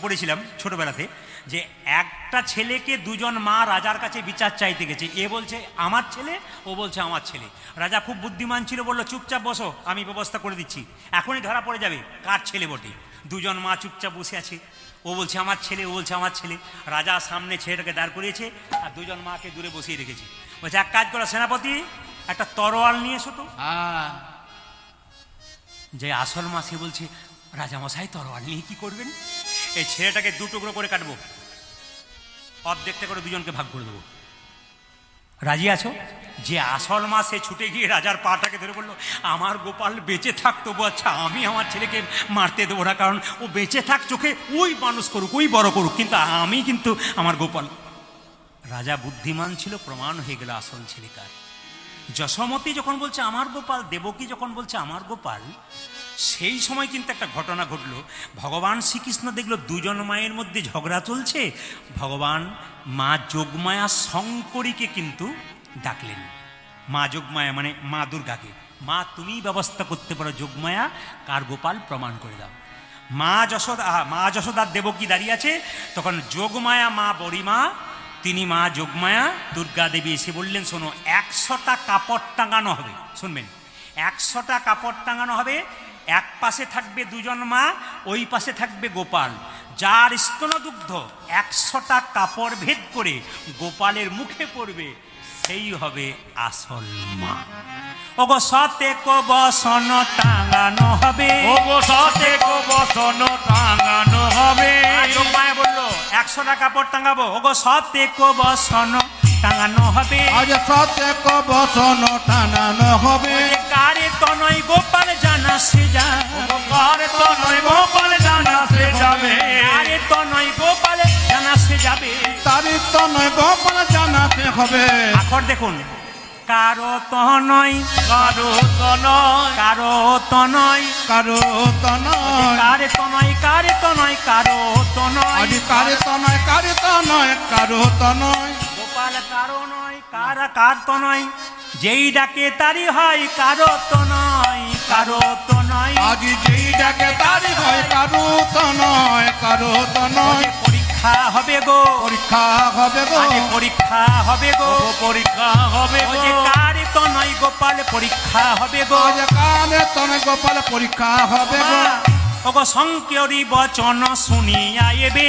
পড়েছিলাম ছোটবেলাতে, যে একটা ছেলেকে দুজন মা রাজার কাছে বিচার চাইতে গেছে। এ বলছে আমার ছেলে, ও বলছে আমার ছেলে। রাজা খুব বুদ্ধিমান ছিল, বললো চুপচাপ বসো, আমি ব্যবস্থা করে দিচ্ছি, এখনই ধরা পড়ে যাবে কার ছেলে বটে। দুজন মা চুপচাপ বসে আছে, ও বলছে আমার ছেলে, ও বলছে আমার ছেলে। রাজা সামনে ছেলেটাকে দাঁড় করিয়েছে, আর দুজন মাকে দূরে বসিয়ে রেখেছে। বলছে এক কাজ করো সেনাপতি, একটা তরোয়াল নিয়ে এসো তো। যে আসল মা সে বলছে, রাজামশাই তরোয়াল নিয়ে কি করবেন? এই ছেলেটাকে দু টুকরো করে কাটবো, অর্ধেকটা করে দুজনকে ভাগ করে দেবো, রাজি আছো? যে আসল মা সে ছুটে গিয়ে রাজার পাটাকে ধরে বললো, আমার গোপাল বেঁচে থাক তবু আচ্ছা, আমি আমার ছেলেকে মারতে দেবো না, কারণ ও বেঁচে থাক, চোখে ওই মানুষ করুক, ওই বড় করুক, কিন্তু আমি কিন্তু আমার গোপাল। রাজা বুদ্ধিমান ছিল, প্রমাণ হয়ে গেল আসল ছেলে কার। যশোমতী যখন বলছে আমার গোপাল, দেবকী যখন বলছে আমার গোপাল, সেই সময় কিন্তু একটা ঘটনা ঘটলো। ভগবান শ্রীকৃষ্ণ দেখলো দুজন মায়ের মধ্যে ঝগড়া চলছে। ভগবান মা যোগমায়া শঙ্করীকে কিন্তু ডাকলেন। মা যোগমায়া মানে মা দুর্গাকে, মা তুমি ব্যবস্থা করতে পারো, যোগমায়া কার গোপাল প্রমাণ করে দাও। মা যশোদার দেবকী দাঁড়িয়ে আছে, তখন যোগমায়া মা বড়িমা, তিনি মা যোগমায়া দুর্গা দেবী এসে বললেন, শোনো 100টা কাপড় টাঙানো হবে, শুনবেন, 100টা কাপড় টাঙানো হবে। এক পাশে থাকবে দুজন মা, ওই পাশে থাকবে গোপাল। যার স্তনদুগ্ধ 100টা কাপড় ভেদ করে গোপালের মুখে পড়বে, সেই হবে আসল মা। ওগো সতে কো বসন টাঙানো হবে, ওগো সতে কো বসন টাঙানো হবে। যোগমায়া বললো 100টা কাপড় টাঙাবো। ওগো সতে কো বসন টাঙানো হবে, আজ সতে কো বসন টাঙানো হবে। কারে তনয় গোপাল জানা সে যা, কারে তনয় গোপাল জানা সে যাবে, কারে তনয় গোপাল জানা সে যাবে, তারি তনয় গোপাল জানাতে হবে। এখন দেখুন, কারো তনয়, কারো তনয়, কারো তনয়, কারো তনয়, কারে তনয়, কারে তনয়, কারো তনয়, আজ কারে তনয়, কারে তনয়, কারো তনয়। গোপাল কারো নয়, কার তনয়, যেই ডাকে তারি হয় কারো তনয়, কারো তো নয়। আজ যেই ডাকে তারি হয়, কারো তো নয়, কারো তো নয়। পরীক্ষা হবে গো, পরীক্ষা হবে গো, আজ পরীক্ষা হবে গো, পরীক্ষা হবে ও যে কার তো নয় গোপাল পরীক্ষা হবে গো। আজ কানে তনে গোপাল পরীক্ষা হবে গো। ওগো শঙ্করী বচন শুনিয়া এবে,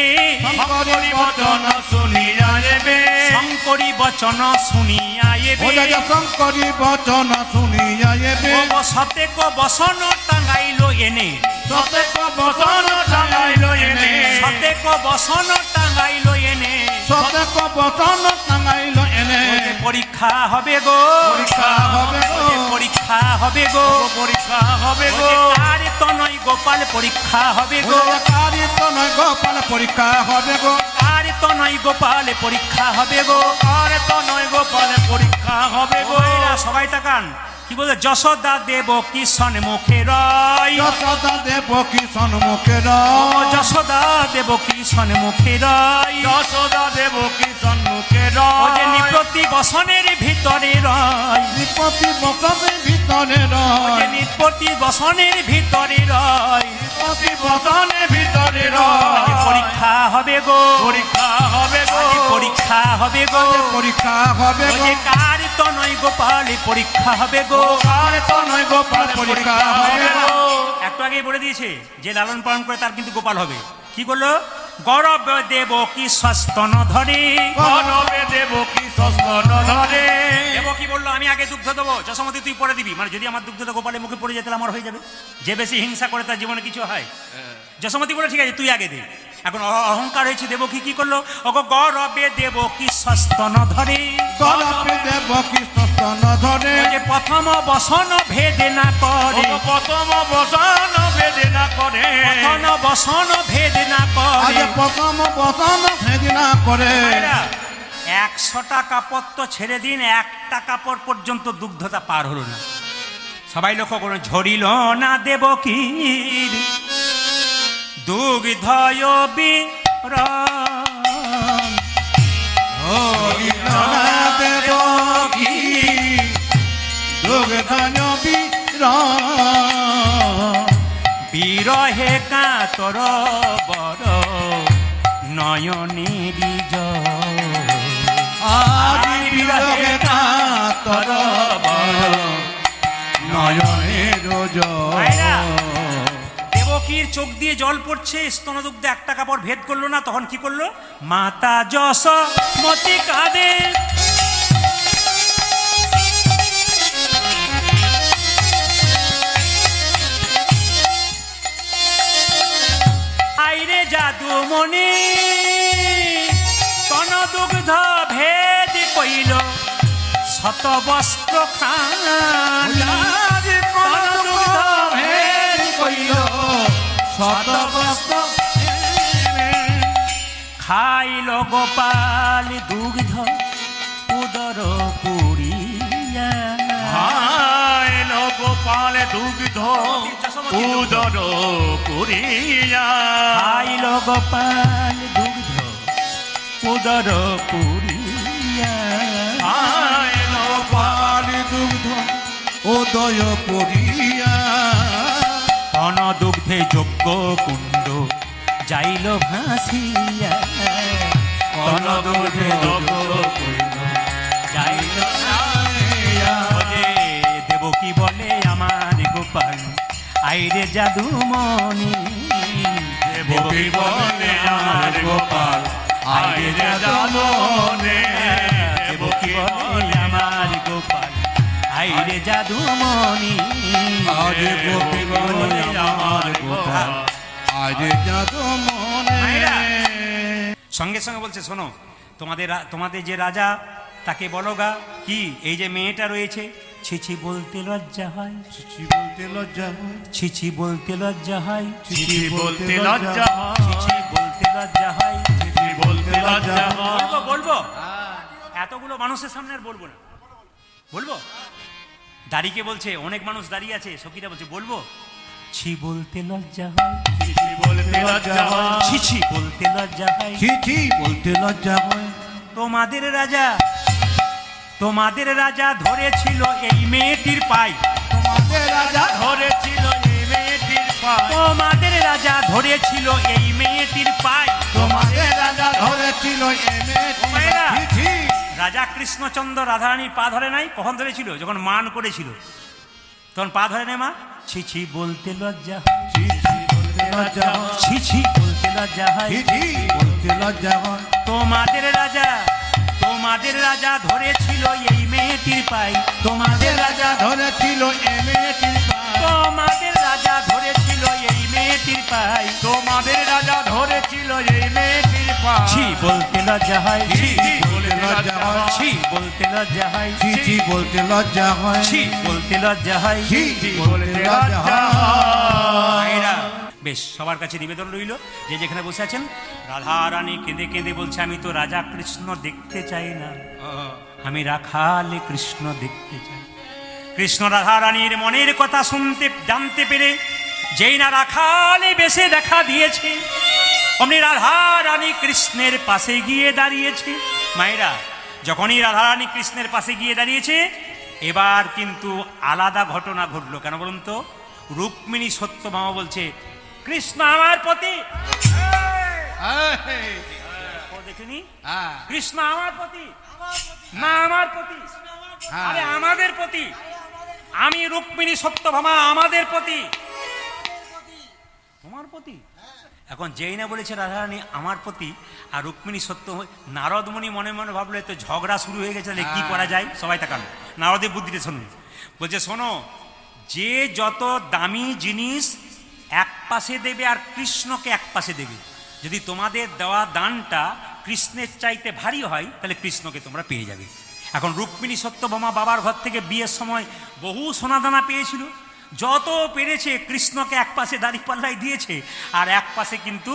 শঙ্করী বচন শুনিয়া এবে, শঙ্করী বচন শুনিয়া ও এবে। রাজা শঙ্করী বচন শুনিয়া এবে। ওগো সতেক বসন টাঙ্গাইল এনে, সতেক বসন টাঙ্গাইল এনে, সতেক বসন টাঙ্গাইল এনে। সতেক বচন টাঙ্গাইল এনে। ও যে পরীক্ষা হবে গো, পরীক্ষা হবে ও গো, যে পরীক্ষা হবে গো, পরীক্ষা হবে ও গো, যে কার তো নয় গোপাল পরীক্ষা হবে ও গো, রাজা কারি তো নয় গোপাল পরীক্ষা হবে গো। কার তো নয় গোপাল পরীক্ষা হবে গো। আর তো নয় গোপাল পরীক্ষা হবে ও গো। ভাইরা, সবাই তাকান, কি বলে যশোদা দেব কি সন্মুখে রয়, যশোদা দেব কি সন্মুখে ও রয়। যশোদা দেব কি সন্মুখে রয়। যশোদা দেব কি সন্মুখে ও যে রয়, নিপ্রতি বসনের ভিতরে রয়, নিপতি বসনের ভিতরে ও যে রয়। নিপ্রতি বসনের ভিতরে রয়। নিপতি বসনের ভিতরে আজ রয়, পরীক্ষা হবে গো, পরীক্ষা হবে গো, আজ পরীক্ষা হবে গো, পরীক্ষা হবে ও গো। যে কার তো নয় গোপাল পরীক্ষা হবে গো। আর তো নয় গোপাল পরীক্ষা হবে গো। একটু আগেই বলে দিয়েছে যে লালন পালন করে তার কিন্তু গোপাল হবে। কি করলো? গৌরব দেব কি সস্তন ধরে, গরবে দেব কি সস্তন ধরে, দেব কি বললো আমি আগে দুগ্ধ দেবো, যশোমতি তুই পরে দিবি। মানে যদি আমার দুগ্ধটা গোপালের মুখে পড়ে যেতে আমার হয়ে যাবে। যে বেশি হিংসা করে তার জীবনে কিছু হয়। যশোমতি বলে ঠিক আছে তুই আগে দে। এখন অহংকার হয়েছে, দেব কি করলো? ওগো গৌরবে দেব কি সস্তন ধরে, গরবে দেব কি সস্তন ধরে। ও যে প্রথম বসন ভেদ না করে, প্রথম বসন বেদনা করে, প্রথম বসন ভেদ না আজ করে। প্রথম বসন ভেদিনা করে। ভাইরা, 100টা কাপড় তো ছেড়ে দিন, 1টা কাপড় পর্যন্ত দুগ্ধতা পার হলো না। সবাই লক্ষ্য করুন, ঝরিল না দেব কি দুগ্ধয় বিরম, হরিণ দেব কি দুগ্ধয় বিরম। বিরহে কাতর বড় নয়নেরি জল। আজ বিরহে কাতর বড় নয়নের ভাইরা, জল। দেবকীর চোখ দিয়ে জল পড়ছে, স্তনদুগ্ধে 1টা কাপড় ভেদ করলো না। তখন কি করলো? মাতা যশোমতি কাঁদে, আইরে জাদুমণি স্তনদুগ্ধ ভেদ কইল শত বস্ত্র খানি। আজ কোন দুগ্ধ ভেদ কইল শত বস্ত্র খাইল গোপাল দুগ্ধ উদর পুরিয়া। হায় গোপাল দুগ্ধ উদর পুরিয়া, খাইল গোপাল দুগ্ধ উদর পুরিয়া। হায় গোপাল দুগ্ধ উদয় পড়িয়া। তন দুগ্ধে যজ্ঞ কুণ্ড যাইল ভাসিয়া। তন দুগ্ধে যজ্ঞ কুণ্ড যাইল ভাসিয়া। ওরে দেবকী বলে আমার গোপাল আইরে জাদুমণি, দেবকী বলে আমার গোপাল আইরে জাদুমণি। দেবকী বলে আমার গোপাল আইরে জাদুমণি। আজ গোপী বলে আমার গোপাল আজ যাদু মনে। মায়েরা, সঙ্গে সঙ্গে বলছে শোনো, তোমাদের যে রাজা তাকে বলো গা কি এই যে মেয়েটা রয়েছে, ছিছি বলতে লজ্জা হয়, চিঠি বলতে লজ্জা হয়, ছিছি বলতে লজ্জা হয়, চিঠি বলতে লজ্জা হয়, ছিছি বলতে লজ্জা হয়। চিঠি বলতে লজ্জা হয়। বলবো বলবো এতগুলো মানুষের সামনে আর বলবো না, বলবো। দাঁড়িকে বলছে, অনেক মানুষ দাঁড়িয়ে আছে, সখীরা বলছে বলবো। ছি বলতে লজ্জা হয়, চিঠি বলতে লজ্জা হয়, ছিছি বলতে লজ্জা হয়। চিঠি বলতে লজ্জা হয়। তোমাদের রাজা ধরেছিল এই মেয়েটির পাই, তোমাদের তোমাদের রাজা ধরেছিল এই মেয়েটির পায় তোমাদের রাজা ধরেছিল এই মেয়েটির পায়। তোমাদের রাজা ধরেছিল এ মেয়েটির মায়েরা। চিঠি। রাজা কৃষ্ণচন্দ্র রাধারানীর পা ধরে নাই, কখন ধরেছিল? যখন মান করেছিল তখন পা ধরে নাই মা। ছি ছি বলতে লজ্জা, চিঠি বলতে লজ্জা হয়, ছি ছি বলতে লজ্জা হয়। চিঠি বলতে লজ্জা হয়। তোমাদের রাজা ধরেছিল এই মেয়েটির পাই। তোমাদের রাজা ধরেছিল এ মেয়েটির পায়। তোমাদের রাজা ধরেছিল এই মেয়েটির পাই। তোমাদের রাজা ধরেছিল এই মেয়েটির পায় ছি বলতে লজ্জা হয়, ছি ছি বলতে লজ্জা হয় ছি বলতে লজ্জা হয়, চিঠি বলতে লজ্জা হয়, ছি বলতে লজ্জা হয়। চিঠি বলতে লজ্জা হয়। মায়েরা, বেশ, সবার কাছে নিবেদন রইল, যে যেখানে বসে আছেন, রাধা রানী কেঁদে কেঁদে বলছে, আমি তো রাজা কৃষ্ণ দেখতে চাই না, আমি রাখালে কৃষ্ণ দেখতে চাই। কৃষ্ণ রাধা রানীর মনের কথা শুনতে জানতে পেরে যেই না রাখালে বেশে দেখা দিয়েছে, অমনি রাধা রানী কৃষ্ণের পাশে গিয়ে দাঁড়িয়েছে। মায়েরা, যখনই রাধা রানী কৃষ্ণের পাশে গিয়ে দাঁড়িয়েছে, এবার কিন্তু আলাদা ঘটনা ঘটলো। কেন বলুন তো? রুক্মিণী সত্যভামা বলছে, কৃষ্ণ আমার পতি। দেখিনি? কৃষ্ণ আমার পতি না, আমার পতি, আরে আমাদের পতি। আমি রুক্মিণী সত্যভামা আমাদের পতি, তোমার পতি। এখন যেই না বলেছে রাধারানী আমার প্রতি আর রুক্মিণী সত্য, নারদমণি মনে মনে ভাবলো তো ঝগড়া শুরু হয়ে গেছে, তাহলে কি করা যায়? সবাই তাকান, নারদের বুদ্ধিতে শুনুন। বলছে, শোনো, যে যত দামি জিনিস এক পাশে দেবে আর কৃষ্ণকে এক পাশে দেবে, যদি তোমাদের দেওয়া দানটা কৃষ্ণের চাইতে ভারী হয়, তাহলে কৃষ্ণকে তোমরা পেয়ে যাবে। এখন রুক্মিণী সত্যভামা বাবার ঘর থেকে বিয়ের সময় বহু সোনাদানা পেয়েছিল, যত পেরেছে কৃষ্ণকে এক পাশে দাঁড়িপাল্লায় দিয়েছে আর এক পাশে কিন্তু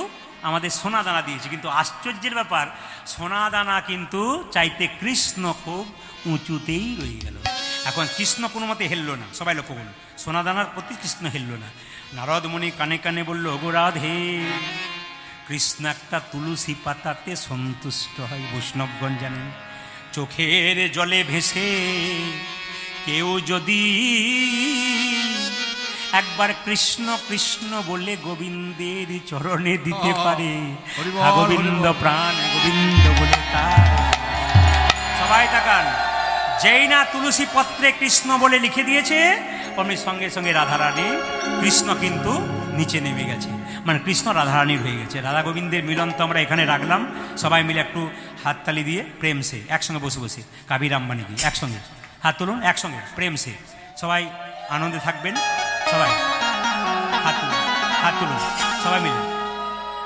আমাদের সোনাদানা দিয়েছে। কিন্তু আশ্চর্যের ব্যাপার, সোনাদানা কিন্তু চাইতে কৃষ্ণ খুব উঁচুতেই রয়ে গেল। এখন কৃষ্ণ কোনো মতে হেললো না, সবাই লক্ষ্য করুন, সোনাদানার প্রতি কৃষ্ণ হেললো না। নারদমণি কানে কানে বলল, ওগো রাধে, কৃষ্ণ একটা তুলসী পাতাতে সন্তুষ্ট হয়, বৈষ্ণবগণ জানেন। চোখের জলে ভেসে কেউ যদি একবার কৃষ্ণ কৃষ্ণ বলে গোবিন্দের চরণে দিতে পারে, গোবিন্দ প্রাণ গোবিন্দ বলে তার। সবাই তাকান, যেই না তুলসী পত্রে কৃষ্ণ বলে লিখে দিয়েছে, অমনি সঙ্গে সঙ্গে রাধারানী কৃষ্ণ কিন্তু নিচে নেমে গেছে, মানে কৃষ্ণ রাধারানীর হয়ে গেছে। রাধা গোবিন্দের মিলন তো আমরা এখানে রাখলাম, সবাই মিলে একটু হাততালি দিয়ে প্রেম সে একসঙ্গে বসে বসে, কাবির আম্বানি দিয়ে একসঙ্গে হাত তুলুন, একসঙ্গে প্রেম সে, সবাই আনন্দে থাকবেন। সবাই হাত তুলুন, হাত তুলুন, সবাই মিলে।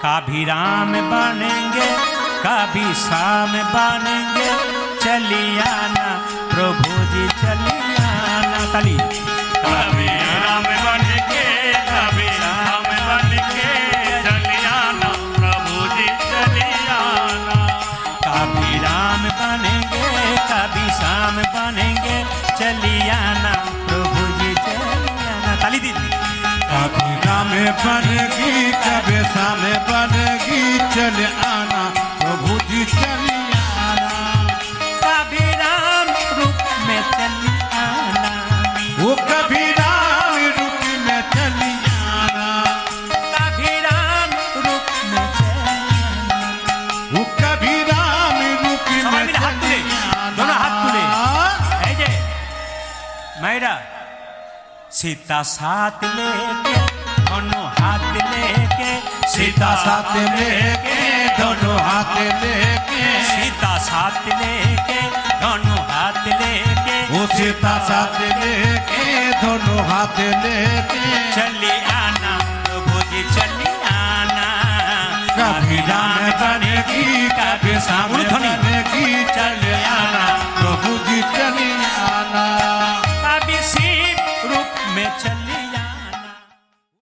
কাভি রাম बनेंगे कभी शाम बनेंगे, चलिए आना प्रभु जी चलिए आना। ताली। कभी राम बन के कभी राम बन के चलिए आना प्रभु जी चलिए आना। कभी राम बनेंगे कभी शाम बनेंगे, चलिए आना प्रभु जी चलिए आना। ताली दीदी। कभी राम बनेगी कभी शाम बनेगी, चले आना प्रभु जी चले आना। कभी राम रूप में चलिए आना, वो कभी राम रूप में चली आना, कभी राम रूप में चलिए आना। वो कभी राम रूप সবাই में মিলে হাত তুলে, चली दोनों हाथ तुले। आना। এই যে মায়েরা, सीता साथ लेके दोनों हाथ लेके, सीता साथ लेके दोनों हाथ लेके, सीता साथ लेके दोनों हाथ लेके, वो सीता साथ लेके दोनों हाथ लेके, चली आना प्रभु जी चली आना। कभी राम बनेगी कभी शाम उर्ध्वनि। बनेगी, चले आना प्रभु जी चले आना। कभी शिव रूप में चली